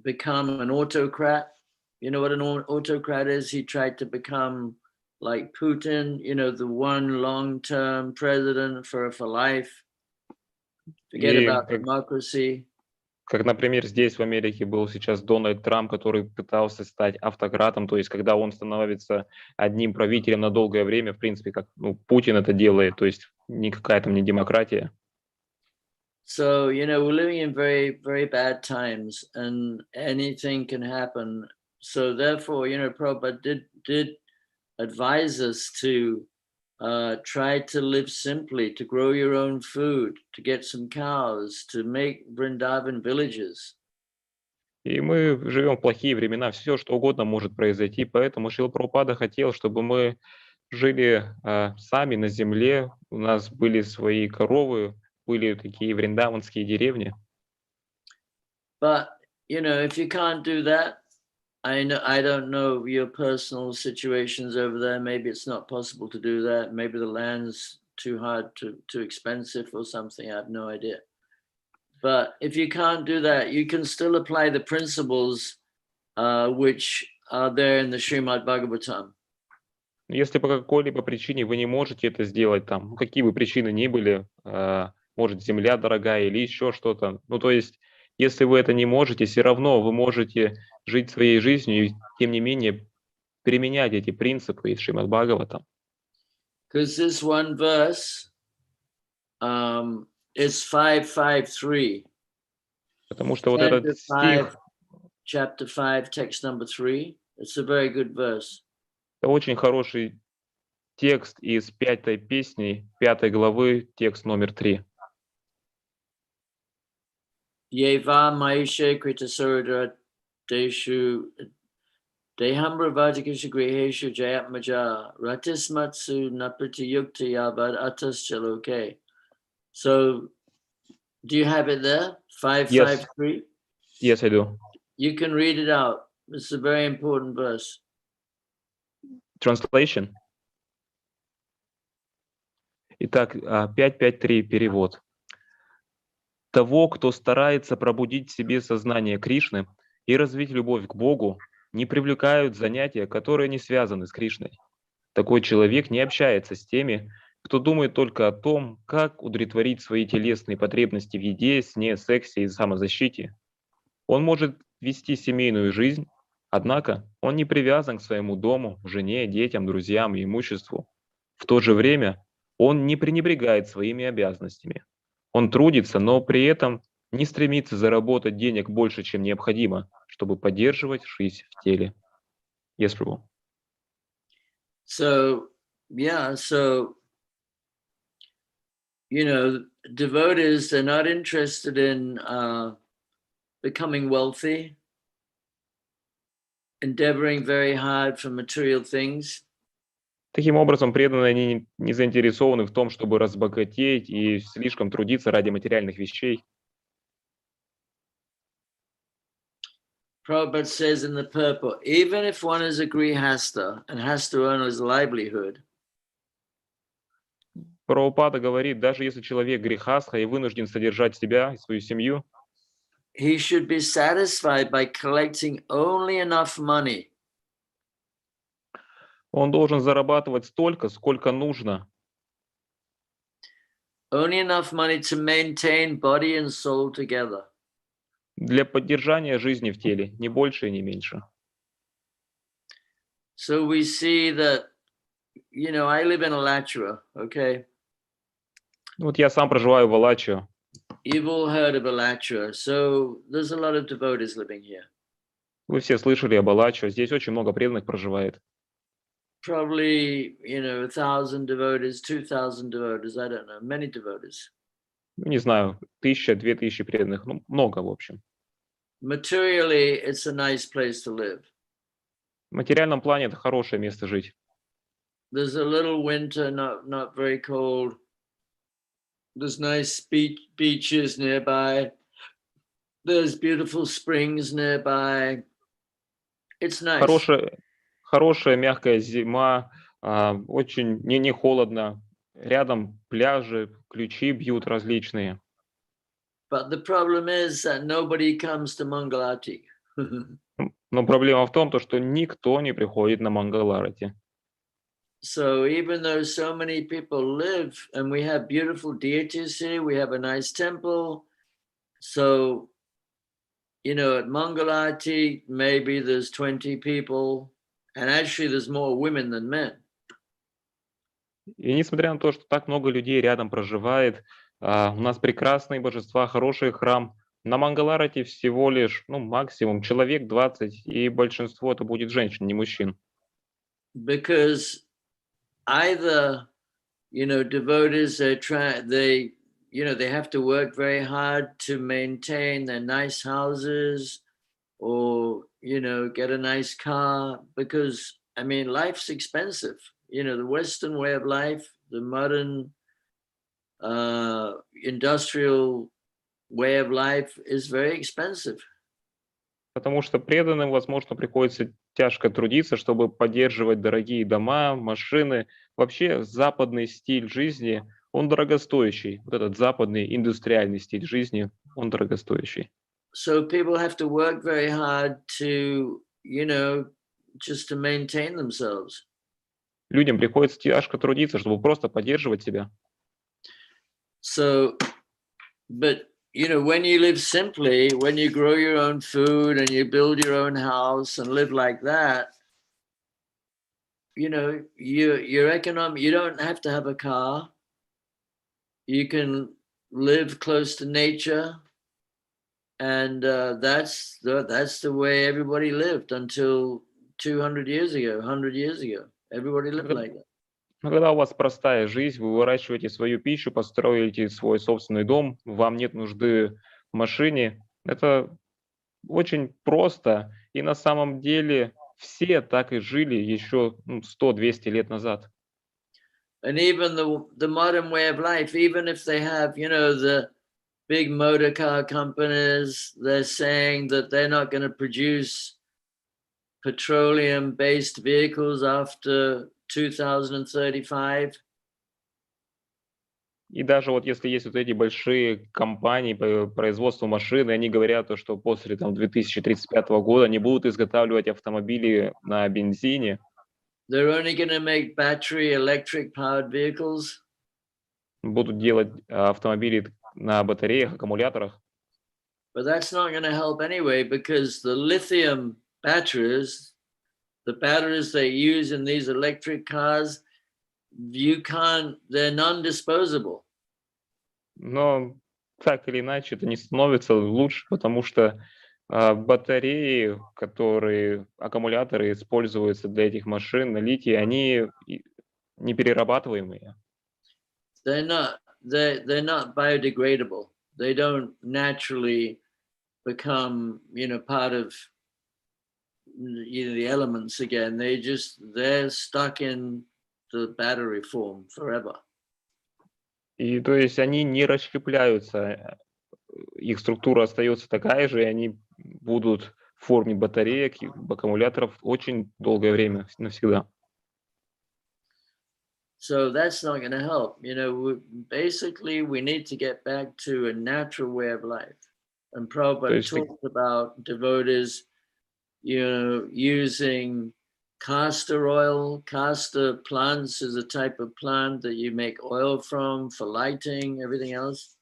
become an autocrat. You know what an autocrat is? He tried to become like Putin, you know, the one long-term president for life. Forget И about democracy. как, например, здесь в Америке был сейчас Дональд Трамп, который пытался стать автократом, то есть когда он становится одним правителем на долгое время, в принципе, как Путин это делает, то есть никакая там не демократия. So, you know, we're living in very, very bad times and anything can happen. So therefore, you know, Prabhupada did advise us to try to live simply, to grow your own food, to get some cows, to make Vrindavan villages. И мы живем в плохие времена, все что угодно может произойти, поэтому Шрила Прабхупада хотел, чтобы мы жили сами на земле, у нас были свои коровы, были такие вриндаванские деревни. But, you know, if you can't do that, I don't know your personal situations over there. Maybe it's not possible to do that. Maybe the land's too hard, too expensive or something. I have no idea. But if you can't do that, you can still apply the principles which are there in the Srimad Bhagavatam. Если по какой-либо причине вы не можете это сделать, там, какие бы причины ни были, может, земля дорогая или еще что-то, то есть, если вы это не можете, все равно вы можете жить своей жизнью и, тем не менее, применять эти принципы из Шримад Бхагаватам. Because this one verse is 553. Потому что вот этот стих, chapter 5, text number 3, it's a very good verse. это очень хороший текст из 5-й песни, 5 главы, текст номер 3. Yeva maishe krita surudra deshu dehambra vajikisha griheshu jayatmaja ratismatsu napriti yukta yavad atas chaloke. So, do you have it there? 553? Yes, I do. You can read it out. It's a very important verse. Translation. Итак, 5.5.3 перевод. Того, кто старается пробудить в себе сознание Кришны и развить любовь к Богу, не привлекают занятия, которые не связаны с Кришной. Такой человек не общается с теми, кто думает только о том, как удовлетворить свои телесные потребности в еде, сне, сексе и самозащите. Он может вести семейную жизнь, однако он не привязан к своему дому, жене, детям, друзьям и имуществу. В то же время он не пренебрегает своими обязанностями. Он трудится, но при этом не стремится заработать денег больше, чем необходимо, чтобы поддерживать жизнь в теле. Yes, Prabhu. So, yeah, so, you know, devotees, they're not interested in becoming wealthy, endeavoring very hard for material things. Таким образом, преданные они не заинтересованы в том, чтобы разбогатеть и слишком трудиться ради материальных вещей. Prabhupada says in the purport, even if one is a grihasta and has to earn his livelihood, Прабхупада говорит, даже если человек грехастха и вынужден содержать себя и свою семью, he should be satisfied by collecting only enough money он должен зарабатывать столько, сколько нужно, only enough money to maintain body and soul together. для поддержания жизни в теле, не больше и не меньше. So we see that, you know, I live in Alachua, okay? Вот я сам проживаю в Алачио. You've all heard of Alachua, so there's a lot of devotees living here. Вы все слышали об Алачио, здесь очень много преданных проживает. Probably, you know, 1,000 devotees, 2,000 devotees, I don't know, many devotees. ну, не знаю, 1000-2000 преданных, ну, много, в общем. Materially, it's a nice place to live. В материальном плане это хорошее место жить. There's a little winter, not very cold. There's nice beaches nearby. There's beautiful springs nearby. It's nice. Хорошая мягкая зима, очень не холодно. Рядом пляжи, ключи бьют различные. But the problem is that nobody comes to Mangalati. Но проблема в том, то, что никто не приходит на Мангаларати. So even though so many people live and we have beautiful deities here, we have a nice temple. So, you know, at Mangalati, maybe there's 20 people, and actually there's more women than men. И несмотря на то, что так много людей рядом проживает, у нас прекрасные божества, хороший храм. На Мангаларате всего лишь, ну, максимум человек 20, и большинство это будет женщин, не мужчин. Because either, you know, devotees, they have to work very hard to maintain their nice houses or, you know, get a nice car because, I mean, life's expensive. You know, the Western way of life, the modern industrial way of life is very expensive. Потому что преданным, возможно, приходится тяжко трудиться, чтобы поддерживать дорогие дома, машины. Вообще западный стиль жизни, он дорогостоящий. Вот этот западный индустриальный стиль жизни, он дорогостоящий. So people have to work very hard to, you know, just to maintain themselves. Людям приходится тяжко трудиться, чтобы просто поддерживать себя. So, but you know, when you live simply, when you grow your own food and you build your own house and live like that, you know, your economic, you don't have to have a car. You can live close to nature, and that's the way everybody lived until 200 years ago, 100 years ago. Everybody lived like that. Но когда у вас простая жизнь, вы выращиваете свою пищу, построите свой собственный дом, вам нет нужды в машине, это очень просто. И на самом деле все так и жили еще 100-200 лет назад. And even the modern way of life, even if they have, you know, the big motor car companies, they're saying that they're not going to produce petroleum-based vehicles after 2035. И даже вот если есть вот эти большие компании по производству машин, и они говорят, что после 2035 года они будут изготавливать автомобили на бензине. They're only going to make battery electric powered vehicles. Будут делать автомобили на батареях, аккумуляторах. But that's not going to help anyway, because the lithium batteries, the batteries they use in these electric cars, they're non-disposable. Но так или иначе это не становится лучше, потому что батареи, аккумуляторы используются для этих машин на литии, они неперерабатываемые. They're not biodegradable. They don't naturally become, you know, part of, you know, the elements again. They're stuck in the battery form forever. И то есть они не расщепляются, их структура остается такая же, и они будут в форме батареек, аккумуляторов очень долгое время, навсегда. So that's not going to help. You know, basically we need to get back to a natural way of life. And Prabhupada talked about devotees, you know, using castor oil. Castor plants is a type of plant that you make oil from for lighting, everything else.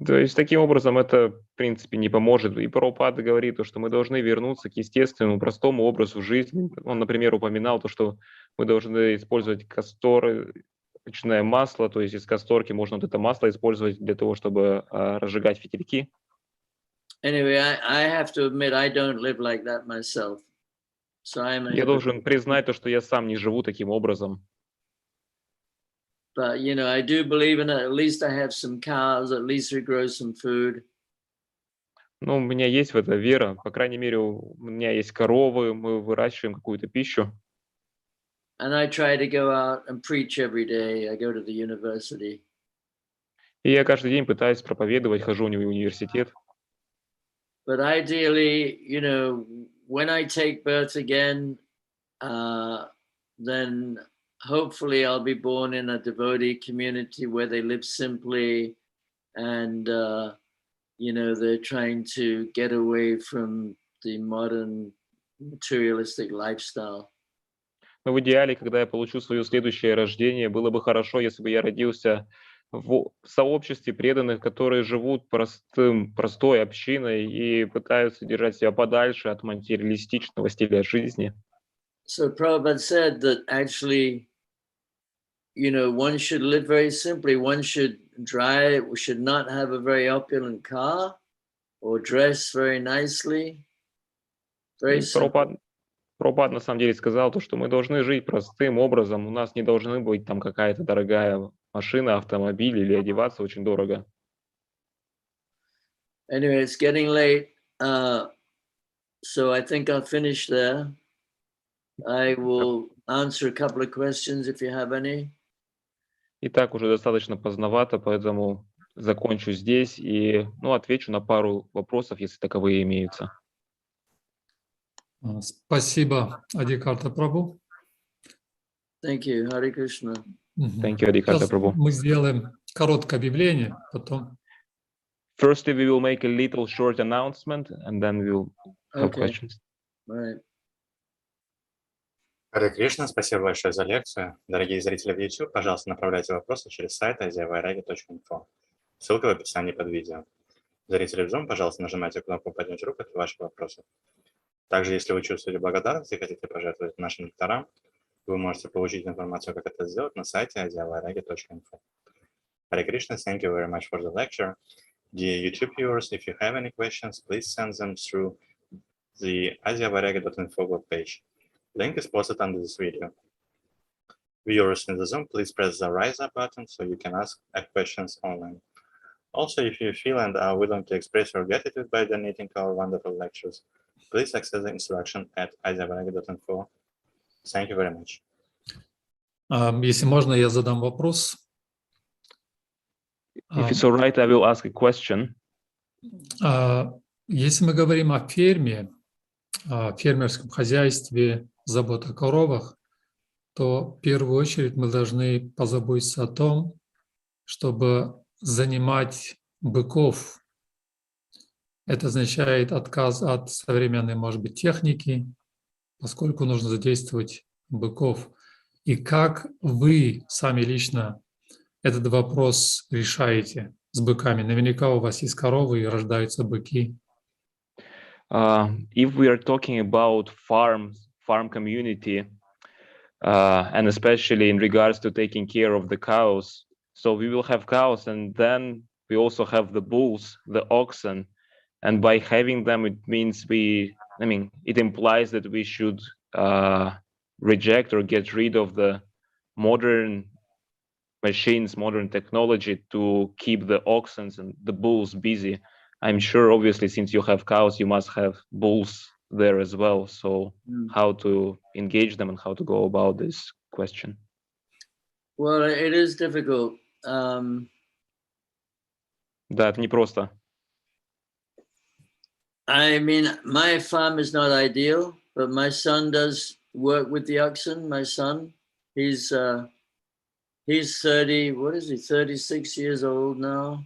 То есть таким образом это, в принципе, не поможет. И Прабхупада говорит, что мы должны вернуться к естественному, простому образу жизни. Он, например, упоминал что мы должны использовать касторочное масло, то есть из касторки можно вот это масло использовать для того, чтобы разжигать фитильки. Anyway, I have to admit, I don't live like that myself. So Я должен признать что я сам не живу таким образом. But, you know, I do believe in it. At least I have some cows, at least we grow some food. Ну, у меня есть в это вера. По крайней мере, у меня есть коровы, мы выращиваем какую-то пищу. And I try to go out and preach every day. I go to the university. И я каждый день пытаюсь проповедовать, хожу в университет. But ideally, you know, when I take birth again, then hopefully I'll be born in a devotee community where they live simply and, you know, they're trying to get away from the modern materialistic lifestyle. Но в идеале, когда я получу свое следующее рождение, было бы хорошо, если бы я родился в сообществе преданных, которые живут простой общиной и пытаются держать себя подальше от материалистичного стиля жизни. So Prabhupada said that actually, you know, one should live very simply. One should should not have a very opulent car or dress very nicely. Very simple. Прабхупада на самом деле сказал то, что мы должны жить простым образом, у нас не должны быть там какая-то дорогая машина, автомобиль или одеваться очень дорого. Anyway, it's getting late, so I think I'll finish there. I will answer a couple of questions if you have any. И так уже достаточно поздновато, поэтому закончу здесь и отвечу на пару вопросов, если таковые имеются. Спасибо, Адикарта Прабhu. Thank you, Hare Krishna. Thank you, Adikarta Сейчас Prabhu. мы сделаем короткое объявление, потом. Firstly, we will make a little short announcement, and then we will have Okay. questions. All right. Харе Кришна, спасибо большое за лекцию. Дорогие зрители в YouTube, пожалуйста, направляйте вопросы через сайт asiavairagi.info. Ссылка в описании под видео. Зрители в Zoom, пожалуйста, нажимайте кнопку «Поднять руку» для ваших вопросов. Также, если вы чувствуете благодарность и хотите пожертвовать нашим лекторам, вы можете получить информацию, как это сделать, на сайте asiavairagi.info. Hare Krishna, thank you very much for the lecture. Dear YouTube viewers, if you have any questions, please send them through the asiavairagi.info webpage. Link is posted under this video. Viewers in the Zoom, please press the Rise Up button so you can ask questions online. Also, if you feel and are willing to express your gratitude by donating to our wonderful lectures, please access the instruction at asiavairagi.info. Thank you very much. Если можно, я задам вопрос. If it's all right, I will ask a question. Если мы говорим о ферме, о фермерском хозяйстве, заботе о коровах, то в первую очередь мы должны позаботиться о том, чтобы занимать быков. Это означает отказ от современной, может быть, техники, поскольку нужно задействовать быков. И как вы сами лично этот вопрос решаете с быками? Наверняка у вас есть коровы и рождаются быки. If we are talking about farm community, and especially in regards to taking care of the cows, so we will have cows, and then we also have the bulls, the oxen, and by having them, it means it implies that we should reject or get rid of the modern machines, modern technology to keep the oxen and the bulls busy. I'm sure, obviously, since you have cows, you must have bulls there as well. So how to engage them and how to go about this question? Well, it is difficult. Да, это непросто. I mean, my farm is not ideal, but my son does work with the oxen. My son, he's 36 years old now.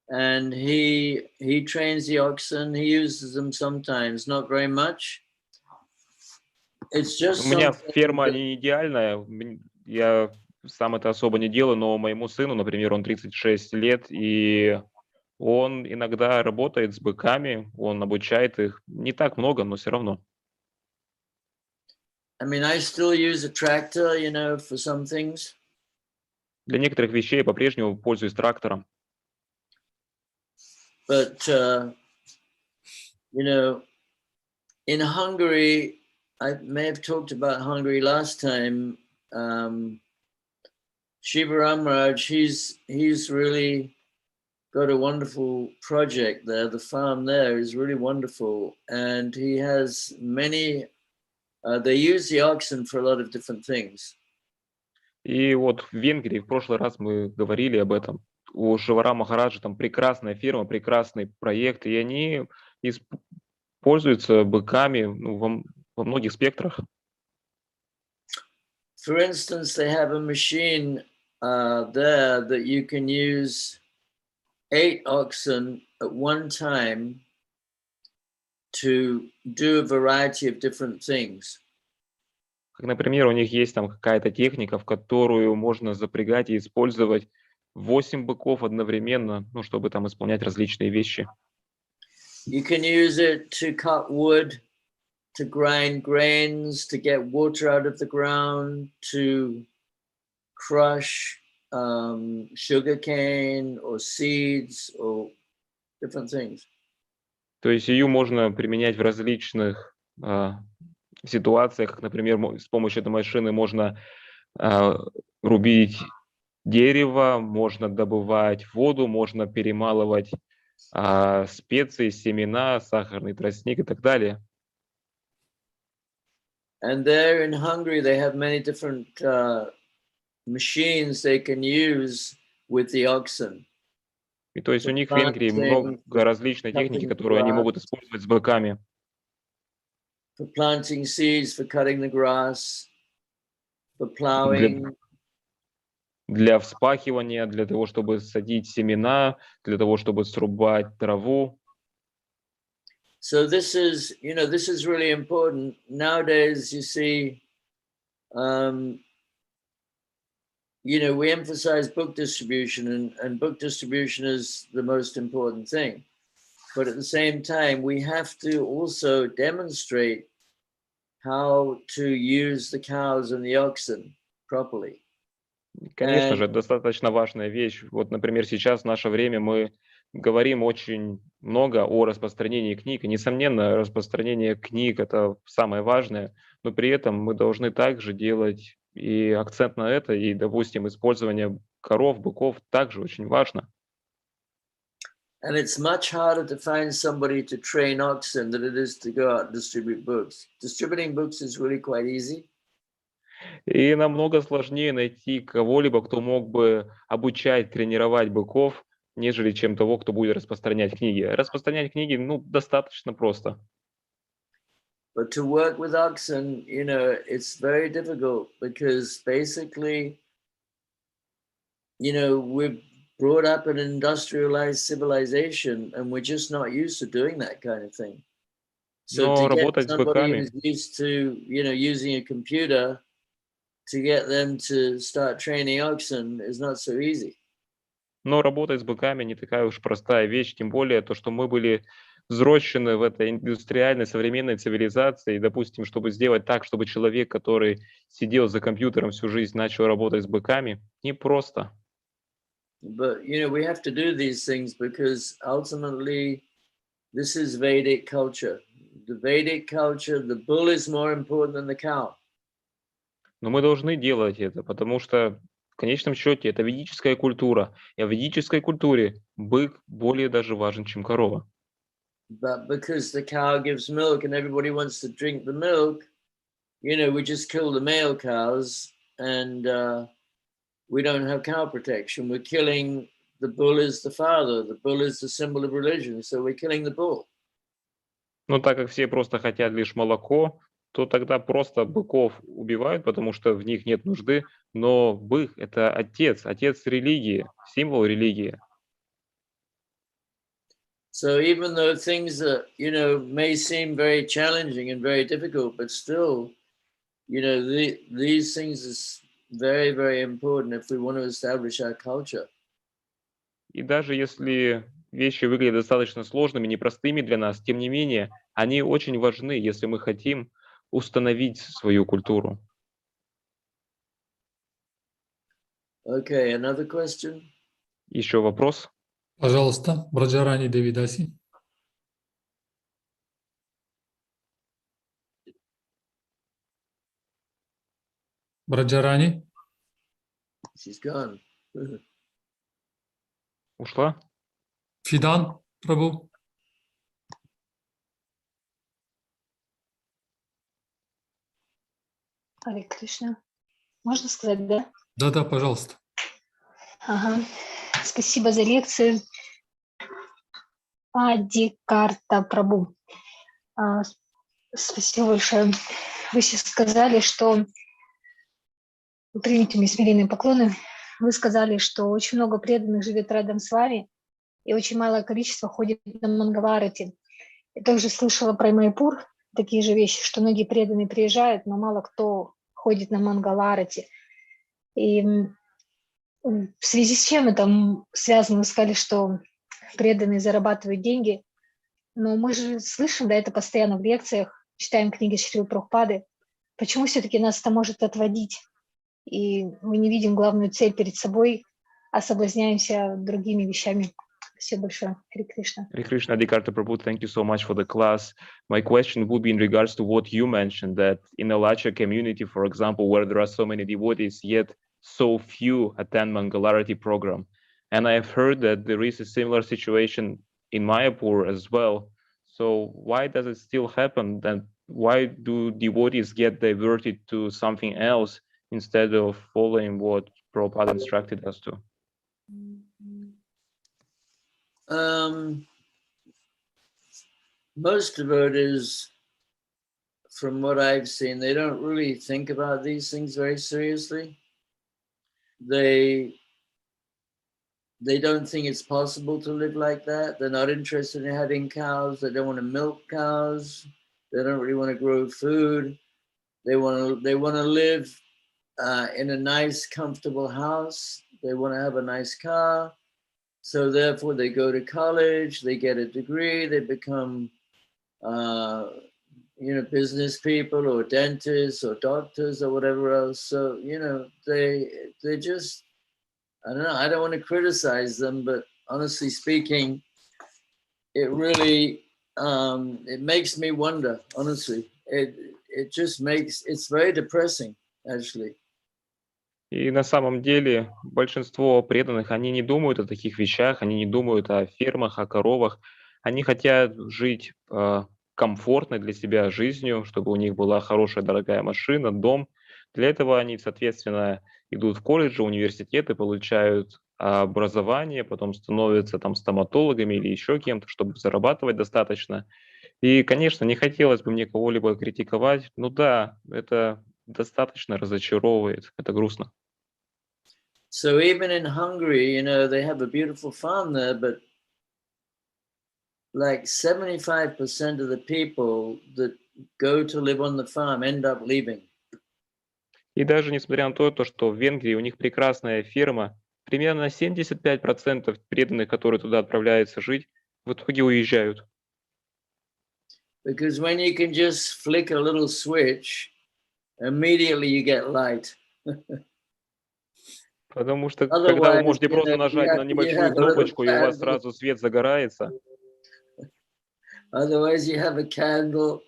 And he trains the oxen. He uses them sometimes, not very much. It's just У меня ферма не идеальная, я сам это особо не делаю, но моему сыну, например, он 36 лет, и он иногда работает с быками, он обучает их, не так много, но все равно. I mean, I still use a tractor, you know, for some things. Для некоторых вещей я по-прежнему пользуюсь трактором. But, you know, in Hungary, I may have talked about Hungary last time. Shiva Ramaraj, he's really got a wonderful project there. The farm there is really wonderful, and he has many. They use the oxen for a lot of different things. И вот в Венгрии в прошлый раз мы говорили об этом. У Шивара Махараджа там прекрасная фирма, прекрасный проект, и они пользуются быками во многих спектрах. For instance, they have a machine there that you can use 8 oxen at one time to do a variety of different things. Как, например, у них есть там какая-то техника, в которую можно запрягать и использовать 8 быков одновременно, ну, чтобы там исполнять различные вещи. You can use it to cut wood, to grind grains, to get water out of the ground, to crush sugar cane or seeds or different things. То есть ее можно применять в различных ситуациях, как, например, с помощью этой машины можно рубить дерево, можно добывать воду, можно перемалывать специи, семена, сахарный тростник и так далее. And there in Hungary, they have many different machines they can use with the oxen. И то есть у них в Венгрии много различной техники, которую они могут использовать с быками. For planting seeds, for cutting the grass, for plowing. Для вспахивания, для того, чтобы садить семена, для того, чтобы срубать траву. So this is, this is really important. Nowadays, you see, we emphasize book distribution, and book distribution is the most important thing. But at the same time, we have to also demonstrate how to use the cows and the oxen properly. Конечно же, это достаточно важная вещь. Вот, например, сейчас в наше время мы говорим очень много о распространении книг. И, несомненно, распространение книг – это самое важное, но при этом мы должны также делать и акцент на это, и, допустим, использование коров, быков также очень важно. And it's much harder to find somebody to train oxen than it is to go out and distribute books. Distributing books is really quite easy. И намного сложнее найти кого-либо, кто мог бы обучать, тренировать быков, нежели чем того, кто будет распространять книги. Распространять книги, достаточно просто. But to work with oxen, it's very difficult because basically, we're brought up in an industrialized civilization and we're just not used to doing that kind of thing. So to get somebody who's used to, using a computer, to get them to start training oxen is not so easy. Но работать с быками не такая уж простая вещь, тем более то, что мы были взрослены в этой индустриальной современной цивилизации, и, допустим, чтобы сделать так, чтобы человек, который сидел за компьютером всю жизнь, начал работать с быками, непросто. But, we have to do these things because ultimately this is Vedic culture. The Vedic culture, the bull is more important than the cow. Но мы должны делать это, потому что в конечном счете это ведическая культура, и в ведической культуре бык более даже важен, чем корова. But because the cow gives milk and everybody wants to drink the milk, we just kill the male cows and we don't have cow protection. We're killing the bull is the father. The bull is the symbol of religion. So we're killing the bull. Но так как все просто хотят лишь молоко, то тогда просто быков убивают, потому что в них нет нужды. Но бык – это отец религии, символ религии. So even though things that, may seem very challenging and very difficult, but still, these things is very, very important if we want to establish our culture. И даже если вещи выглядят достаточно сложными, непростыми для нас, тем не менее, они очень важны, если мы хотим установить свою культуру. Okay, another question? Еще вопрос? Пожалуйста, Браджарани Девидаси. Браджарани? She's gone. Ушла? Фидан, Прабу. Харе Кришна. Можно сказать, да? Да-да, пожалуйста. Ага. Спасибо за лекцию. Адикарта Прабу. Спасибо большое. Вы сейчас сказали, что... Примите мои смиренные поклоны. Вы сказали, что очень много преданных живет рядом с вами, и очень малое количество ходит на Мангаларати. Я также слышала про Майпур такие же вещи, что многие преданные приезжают, но мало кто ходит на Мангаларати. И в связи с чем это связано? Вы сказали, что преданные зарабатывают деньги, но мы же слышим, да, это постоянно в лекциях, читаем книги Шрилы Прабхупады. Почему все-таки нас это может отводить? И мы не видим главную цель перед собой, а соблазняемся другими вещами. Спасибо большое. Харе Кришна. Hare Krishna, Adikarta Prabhu, thank you so much for the class. My question would be in regards to what you mentioned, that in a larger community, for example, where there are so many devotees, yet so few attend Mangalarati program. And I have heard that there is a similar situation in Mayapur as well. So why does it still happen? Then why do devotees get diverted to something else instead of following what Prabhupada instructed us to? Most devotees, from what I've seen, they don't really think about these things very seriously. They don't think it's possible to live like that. They're not interested in having cows. They don't want to milk cows. They don't really want to grow food. They want to live in a nice, comfortable house. They want to have a nice car. So therefore, they go to college. They get a degree. They become, business people or dentists or doctors or whatever else. So they just. I don't know, I don't want to criticize them, but honestly speaking, it really, it makes me wonder, honestly. It's very depressing, actually. И на самом деле большинство преданных, они не думают о таких вещах, они не думают о фермах, о коровах. Они хотят жить комфортной для себя жизнью, чтобы у них была хорошая, дорогая машина, дом. Для этого они, соответственно, идут в колледжи, университеты, получают образование, потом становятся там стоматологами или еще кем-то, чтобы зарабатывать достаточно. И, конечно, не хотелось бы мне кого-либо критиковать. Ну да, это достаточно разочаровывает, это грустно. So even in Hungary, they have a beautiful farm there, but like 75% of the people that go to live on the farm end up leaving. И даже несмотря на то, что в Венгрии у них прекрасная ферма, примерно 75% преданных, которые туда отправляются жить, в итоге уезжают. Because when you can just flick a little switch, immediately you get light. Потому что когда вы можете просто нажать на небольшую кнопочку, и у вас сразу свет загорается. Otherwise you have a candle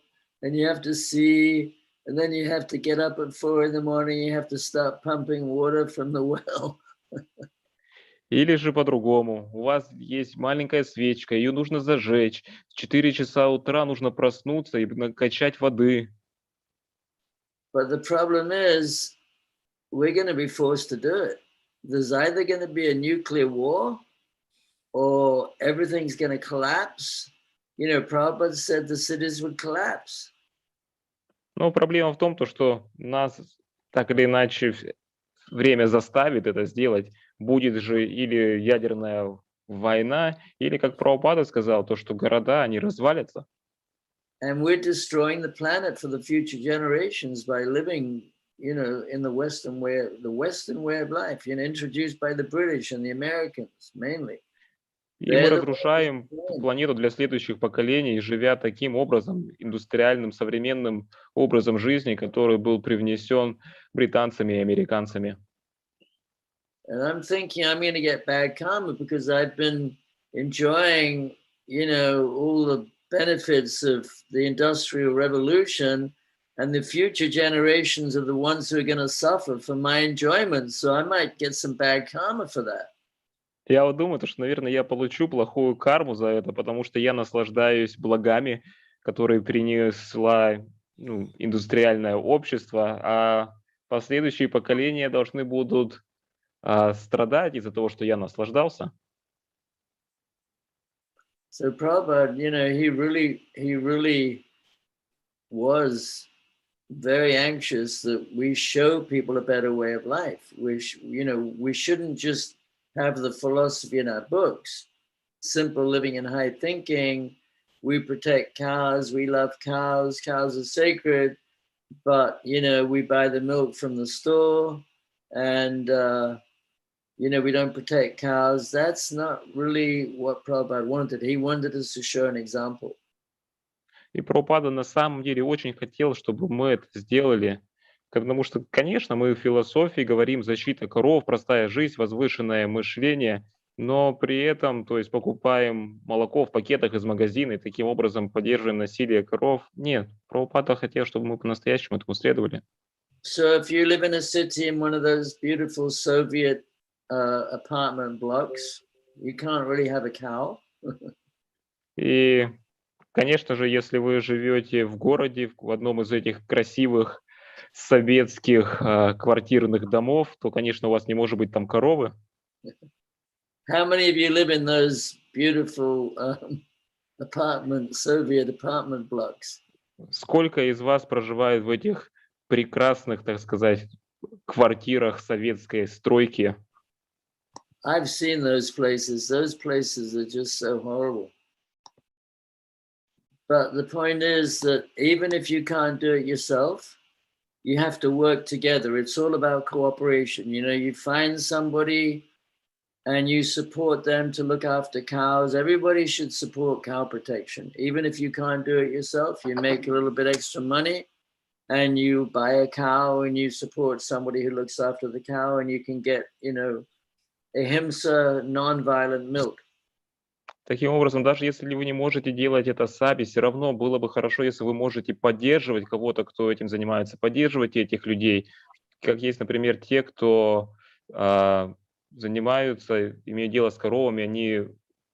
and you have to see, and then you have to get up at 4 in the morning, you have to start pumping water from the well. Или же по-другому. У вас есть маленькая свечка, ее нужно зажечь. В 4 часа утра нужно проснуться и накачать воды. But the problem is, we're going to be forced to do it. There's either going to be a nuclear war or everything's going to collapse. Prabhupada said the cities would collapse. Но проблема в том, что нас так или иначе время заставит это сделать. Будет же или ядерная война, или, как Прабхупада сказал, то, что города, они развалятся. And we're destroying the planet for the future generations by living, in the Western way of life, introduced by the British and the Americans mainly. И мы разрушаем планету для следующих поколений, живя таким образом, индустриальным, современным образом жизни, который был привнесен британцами и американцами. And I'm thinking I'm going to get bad karma because I've been enjoying, all the benefits of the Industrial Revolution, and the future generations are the ones who are going to suffer for my enjoyment. So I might get some bad karma for that. Я вот думаю, что, наверное, я получу плохую карму за это, потому что я наслаждаюсь благами, которые принесла индустриальное общество, а последующие поколения должны будут страдать из-за того, что я наслаждался. So Prabhupada, he really was very anxious that we show people a better way of life. We shouldn't just have the philosophy in our books, simple living and high thinking. We protect cows, we love cows, cows are sacred, but, we buy the milk from the store and, we don't protect cows. That's not really what Prabhupada wanted. He wanted us to show an example. И Прабхупада на самом деле очень хотел, чтобы мы это сделали, потому что, конечно, мы в философии говорим защита коров, простая жизнь, возвышенное мышление, но при этом, то есть покупаем молоко в пакетах из магазина и таким образом поддерживаем насилие коров. Нет, Прабхупада хотел, чтобы мы по-настоящему этому следовали. So if you live in a city in one of those beautiful Soviet apartment blocks, you can't really have a cow. И, конечно же, если вы живете в городе, в одном из этих красивых советских квартирных домов, то, конечно, у вас не может быть там коровы. How many of you live in those beautiful Soviet apartment blocks? Сколько из вас проживает в этих прекрасных, так сказать, квартирах советской стройки? I've seen those places. Those places are just so horrible. But the point is that even if you can't do it yourself, you have to work together. It's all about cooperation. You find somebody and you support them to look after cows. Everybody should support cow protection. Even if you can't do it yourself, you make a little bit extra money and you buy a cow and you support somebody who looks after the cow and you can get, ahimsa, non-violent milk. Таким образом, даже если вы не можете делать это сами, все равно было бы хорошо, если вы можете поддерживать кого-то, кто этим занимается, поддерживать этих людей, как есть, например, те, кто занимаются, имеют дело с коровами,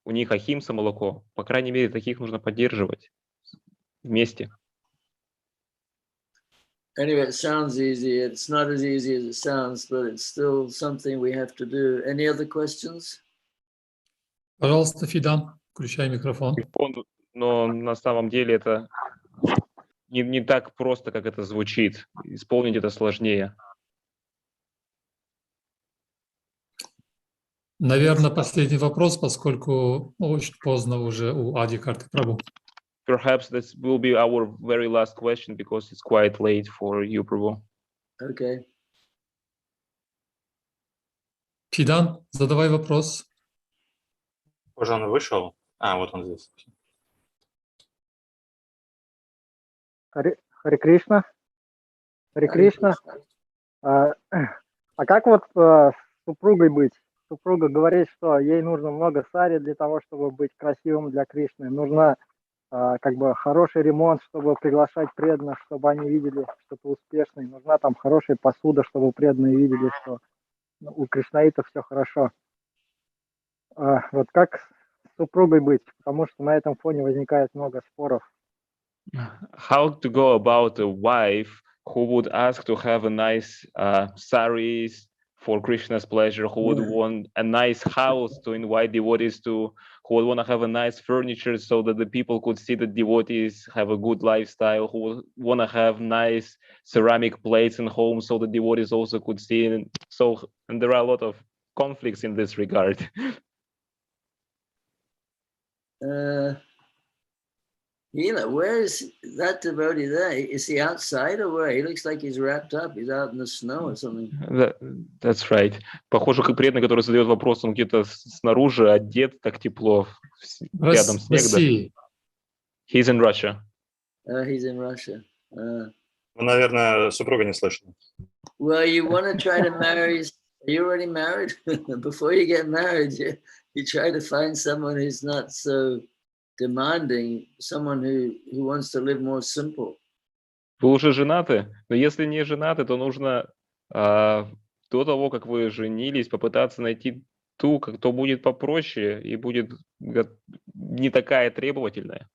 у них ахимса молоко. По крайней мере, таких нужно поддерживать вместе. Anyway, it sounds easy. It's not as easy as it sounds, but it's still something we have to do. Any other questions? Пожалуйста, Фидан, включай микрофон. Но на самом деле это не так просто, как это звучит. Исполнить это сложнее. Наверное, последний вопрос, поскольку очень поздно уже у Адикарты Прабху. Perhaps this will be our very last question because it's quite late for you, Prabhu. Okay. Фидан, задавай вопрос. Уже он вышел? Вот он здесь. Харе Кришна. Харе Кришна. А как вот с супругой быть? Супруга говорит, что ей нужно много сари для того, чтобы быть красивым для Кришны. Нужна хороший ремонт, чтобы приглашать преданных, чтобы они видели, что ты успешный. Нужна там хорошая посуда, чтобы преданные видели, что у кришнаитов все хорошо. Вот как с супругой быть? Потому что на этом фоне возникает много споров. How to go about a wife who would ask to have a nice saris for Krishna's pleasure, who would want a nice house to invite devotees to, who would want to have a nice furniture so that the people could see that devotees have a good lifestyle, who would want to have nice ceramic plates in home so the devotees also could see. And there are a lot of conflicts in this regard. Where is that devotee there? Is he outside or where? He looks like he's wrapped up. He's out in the snow or something. That's right. Похоже, как преданный, который задает вопрос, он где-то снаружи одет, так тепло, рядом снег. России. He's in Russia. He's in Russia. Вы, наверное, супруга не слышали. Well, you want to try to marry. Are you already married? Before you get married, you try to find someone who's not so demanding, someone who wants to live more simple. Вы уже женаты? Но если не женаты, то нужно до того, как вы женились, попытаться найти ту, кто будет попроще и будет не такая требовательная.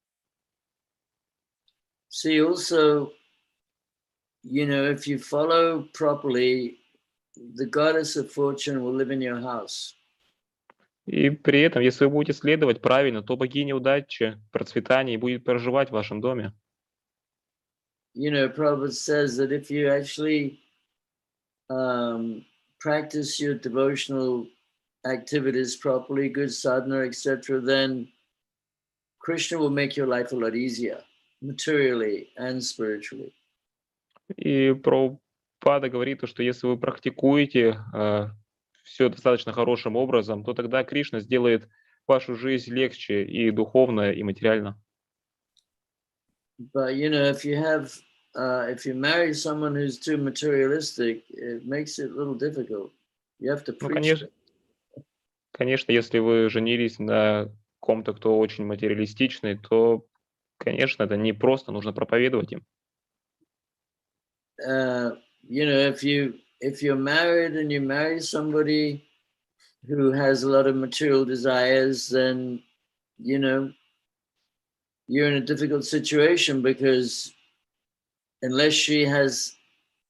See, also, if you follow properly, the goddess of fortune will live in your house. И при этом, если вы будете следовать правильно, то богиня удачи, процветания будет проживать в вашем доме. Prabhupada says that if you actually practice your devotional activities properly, good sadhana, etc., then Krishna will make your life a lot easier, materially and spiritually. И Прабхупада говорит, что если вы практикуете все достаточно хорошим образом, то тогда Кришна сделает вашу жизнь легче и духовно, и материально. But if you marry someone who's too materialistic, it makes it a little difficult. You have to preach. Конечно, если вы женились на ком-то, кто очень материалистичный, то, конечно, это не просто, нужно проповедовать им. If you're married and you marry somebody who has a lot of material desires, then you're in a difficult situation, because unless she has,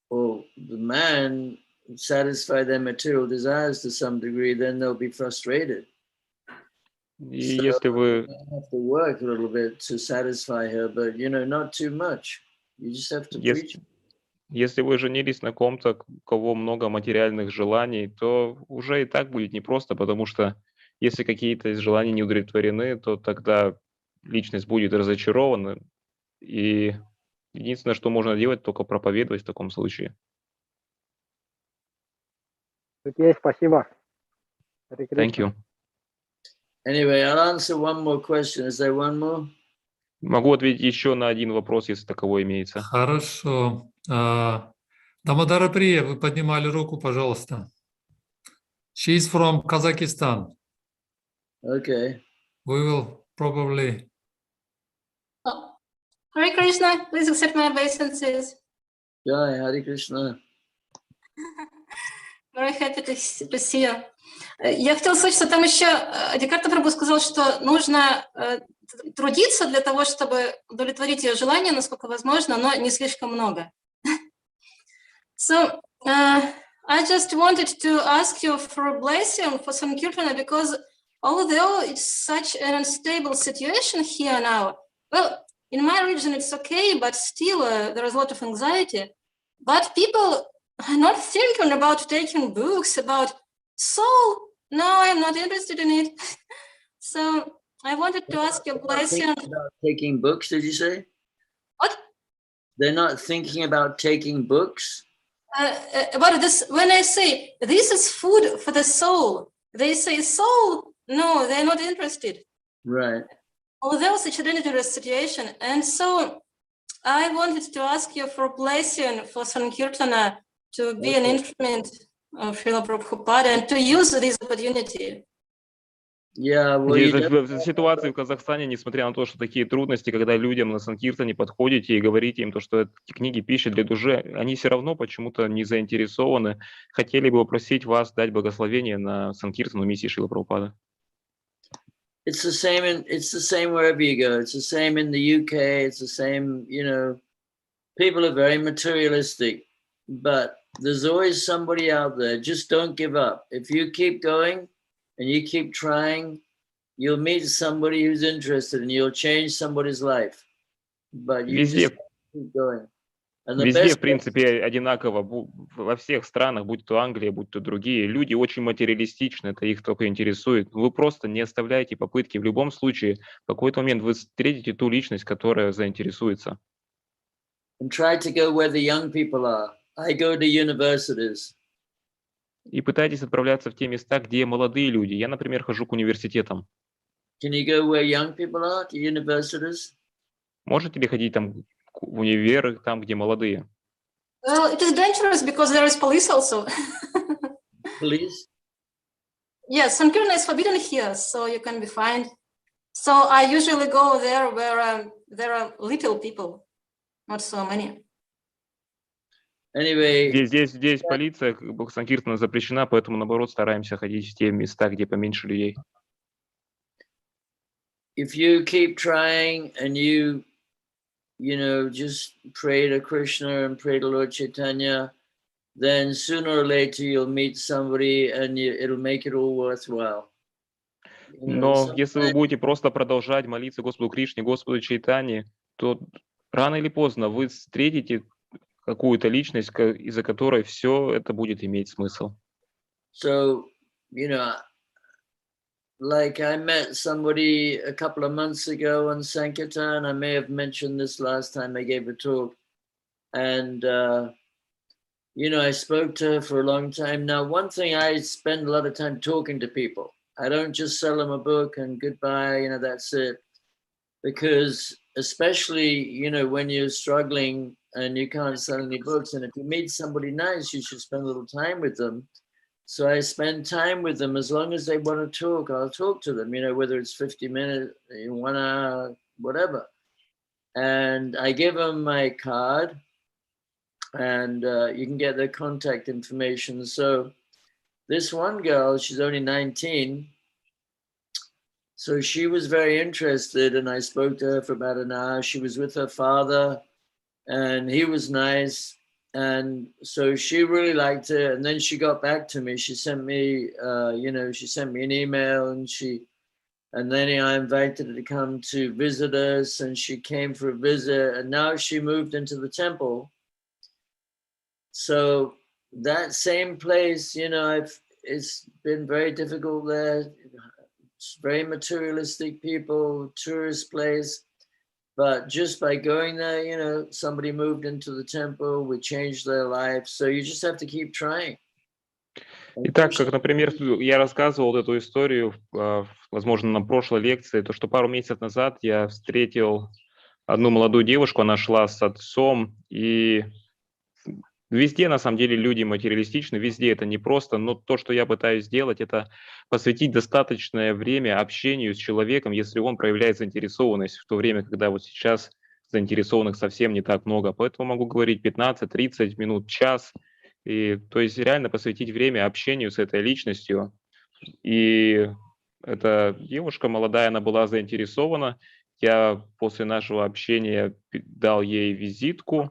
or the man, satisfy their material desires to some degree, then they'll be frustrated. И So если вы... you have to work a little bit to satisfy her, but not too much. You just have to preach. Если вы женились на ком-то, у кого много материальных желаний, то уже и так будет непросто, потому что если какие-то из желаний не удовлетворены, то тогда личность будет разочарована. И единственное, что можно делать, только проповедовать в таком случае. Окей, спасибо. Thank you. Anyway, I'll answer one more question. Is there one more? Могу ответить еще на один вопрос, если таковой имеется. Хорошо. Дамодара Прия, вы поднимали руку, пожалуйста. She is from Kazakhstan. Okay. We will probably... Hare Krishna, please accept my obeisances. Jai, Hare Krishna. Very happy to see you. Я хотела сказать, что там еще Адикарта Прабху сказал, что нужно трудиться для того, чтобы удовлетворить ее желания, насколько возможно, но не слишком много. So, I just wanted to ask you for a blessing for Sankirtana, because although it's such an unstable situation here now, well, in my region it's okay, but still there is a lot of anxiety. But people are not thinking about taking books about soul. No, I'm not interested in it. So I wanted to ask you a blessing. About taking books, did you say? What? They're not thinking about taking books? About this, when I say this is food for the soul, they say soul. No, they're not interested. Right. Although such a dangerous situation, and so I wanted to ask you for a blessing for Sankirtana to be an instrument of Srila Prabhupada and to use this opportunity. Yeah, well, Ситуации в Казахстане, несмотря на то, что такие трудности, когда людям на Санкиртане подходите и говорите им, что эти книги пища для души, они все равно почему-то не заинтересованы. Хотели бы попросить вас дать благословение на Санкиртану миссии Шрилы Прабхупады. it's the same wherever you go. It's the same in the UK. It's the same, people are very materialistic, but there's always somebody out there. Just don't give up. If you keep going and you keep trying, you'll meet somebody who's interested and you'll change somebody's life. But you just keep going. Везде, в принципе, одинаково, во всех странах, будь то Англия, будь то другие, люди очень материалистичны, это их только интересует. Вы просто не оставляйте попытки. В любом случае, в какой-то момент вы встретите ту личность, которая заинтересуется. And try to go where the young people are. I go to universities. И пытайтесь отправляться в те места, где молодые люди. Я, например, хожу к университетам. Can you go where young people are, to universities? Можете ли ходить там в универы, там, где молодые? Well, it is dangerous because there is police also. Police? Yes, Sankirtana is forbidden here, so you can be fined. So I usually go there where there are little people, not so many. Anyway, Здесь полиция, как бы, санкиртана запрещена, поэтому, наоборот, стараемся ходить в те места, где поменьше людей. if you keep trying and you know, just pray to Krishna and pray to Lord Chaitanya, then sooner or later you'll meet somebody and it'll make it all worthwhile. You know, Но если вы sometimes- будете просто продолжать молиться Господу Кришне, Господу Чайтанье, то рано или поздно вы встретите какую-то личность, из-за которой все это будет иметь смысл. So, you know, like I met somebody a couple of months ago on Sankirtan. I may have mentioned this last time I gave a talk. And, you know, I spoke to her for a long time. Now, one thing, I spend a lot of time talking to people. I don't just sell them a book and goodbye, you know, that's it. Because especially, you know, when you're struggling and you can't sell any books, and if you meet somebody nice, you should spend a little time with them. So I spend time with them. As long as they want to talk, I'll talk to them, you know, whether it's 50 minutes, 1 hour, whatever. And I give them my card, and you can get their contact information. So this one girl, she's only 19. So she was very interested, and I spoke to her for about an hour. She was with her father, and he was nice. And so she really liked it. And then she got back to me. She sent me, you know, she sent me an email, and then I invited her to come to visit us, and she came for a visit. And now she moved into the temple. So that same place, you know, it's been very difficult there. It's very materialistic people, tourist place. But just by going there, you know, somebody moved into the temple, we changed their life. So you just have to keep trying. Итак, как, например, я рассказывал эту историю, возможно, на прошлой лекции, то, что пару месяцев назад я встретил одну молодую девушку, она шла с отцом, и везде, на самом деле, люди материалистичны, везде это непросто, но то, что я пытаюсь сделать, это посвятить достаточное время общению с человеком, если он проявляет заинтересованность, в то время, когда вот сейчас заинтересованных совсем не так много. Поэтому могу говорить 15-30 минут, час, и, то есть реально посвятить время общению с этой личностью. И эта девушка молодая, она была заинтересована. Я после нашего общения дал ей визитку.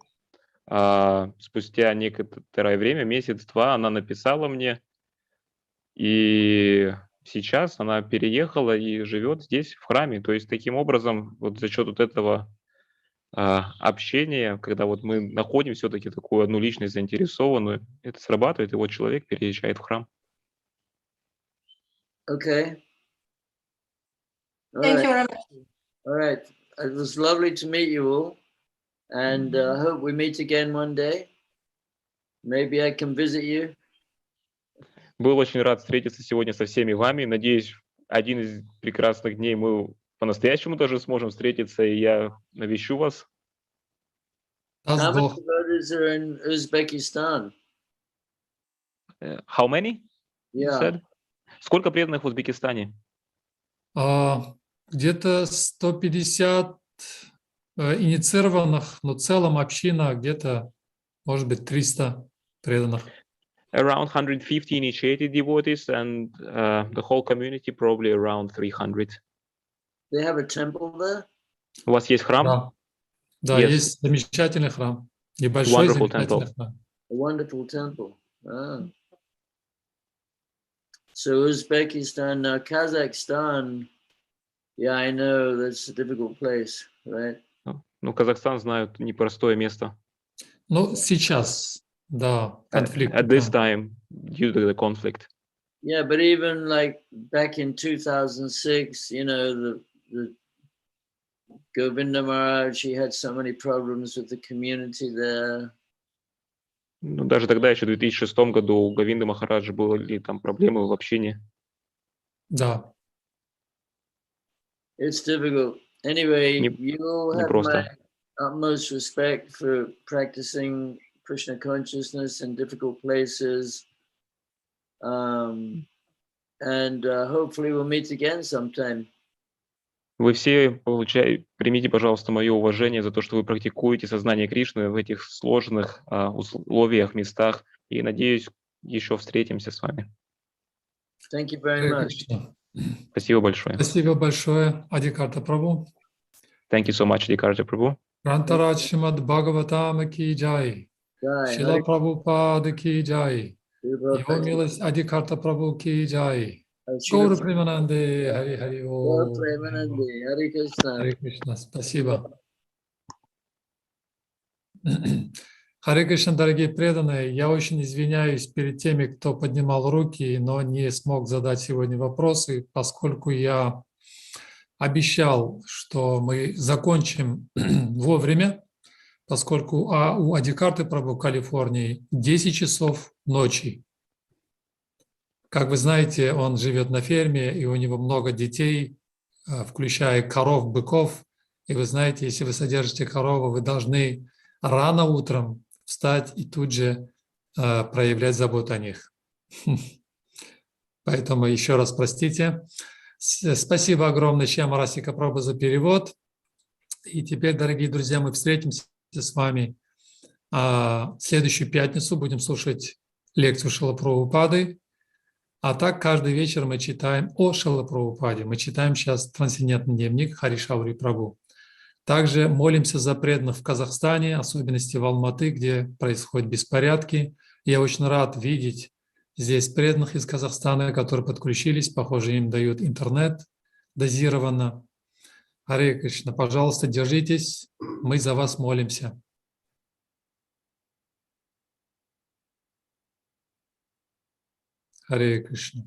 Спустя некоторое время, месяц-два, она написала мне, и сейчас она переехала и живет здесь, в храме. То есть таким образом, вот за счет вот этого общения, когда вот мы находим все-таки такую одну личность заинтересованную, это срабатывает, и вот человек переезжает в храм. Okay. All Thank right. you very much. All right. It was lovely to meet you all. And I hope we meet again one day. Maybe I can visit you. Был очень рад встретиться сегодня со всеми вами. Надеюсь, один из прекрасных дней мы по-настоящему даже сможем встретиться, и я навещу вас. How many Бог. devotees are in Uzbekistan? How many? You Yeah. said? Сколько преданных в Узбекистане? Где-то 150 инициированных, но в целом община где-то, может быть, 300 преданных. Around 150 initiated devotees, and the whole community probably around 300. They have a temple there? У вас есть храм? Да, да, Yes. есть замечательный храм. Небольшой Wonderful замечательный temple. храм. A wonderful temple. Ah. So Uzbekistan, now Kazakhstan, yeah, I know that's a difficult place, right? Ну, Казахстан, знаю, непростое место. Ну, сейчас, да, конфликт. At this time, due to the conflict. Yeah, but even like back in 2006, you know, the Govinda Maharaj, he had so many problems with the community there. Ну, даже тогда, еще в 2006 году, у Говинды Махараджа были там проблемы в общении. Да. It's difficult. Anyway, Не- you all have my непросто. utmost respect for practicing Krishna consciousness in difficult places. And hopefully we'll meet again sometime. Вы все примите, пожалуйста, мое уважение за то, что вы практикуете сознание Кришны в этих сложных условиях, местах. И надеюсь, еще встретимся с вами. Thank you very Харе much. Кришна. Спасибо большое. Спасибо большое, Адикарта Прабhu. Thank you so much, Adikarta Prabhu. Грантарадж Шримад Бхагаватам ки джай. Jai, Шила Hare Прабхупада ки джай. Krishna, Его милость Адикарта Прабhu ки джай. Shiva Гаура Примананде, Хари Хари Gaur О. Premanande, Hare Krishna. Харе Кришна, спасибо. Харе Кришна, дорогие преданные, я очень извиняюсь перед теми, кто поднимал руки, но не смог задать сегодня вопросы, поскольку я обещал, что мы закончим вовремя, поскольку у Адикарты Прабху в Калифорнии 10 часов ночи. Как вы знаете, он живет на ферме, и у него много детей, включая коров, быков. И вы знаете, если вы содержите корову, вы должны рано утром встать и тут же проявлять заботу о них. Поэтому еще раз простите. Спасибо огромное, Шьяма Расика Прабху, за перевод. И теперь, дорогие друзья, мы встретимся с вами в следующую пятницу. Будем слушать лекцию Шрилы Прабхупады. А так каждый вечер мы читаем о Шриле Прабхупаде. Мы читаем сейчас трансцендентный дневник Харишаури Прабху. Также молимся за преданных в Казахстане, особенности в Алматы, где происходят беспорядки. Я очень рад видеть здесь преданных из Казахстана, которые подключились. Похоже, им дают интернет дозированно. Харе Кришна, пожалуйста, держитесь. Мы за вас молимся. Харе Кришна.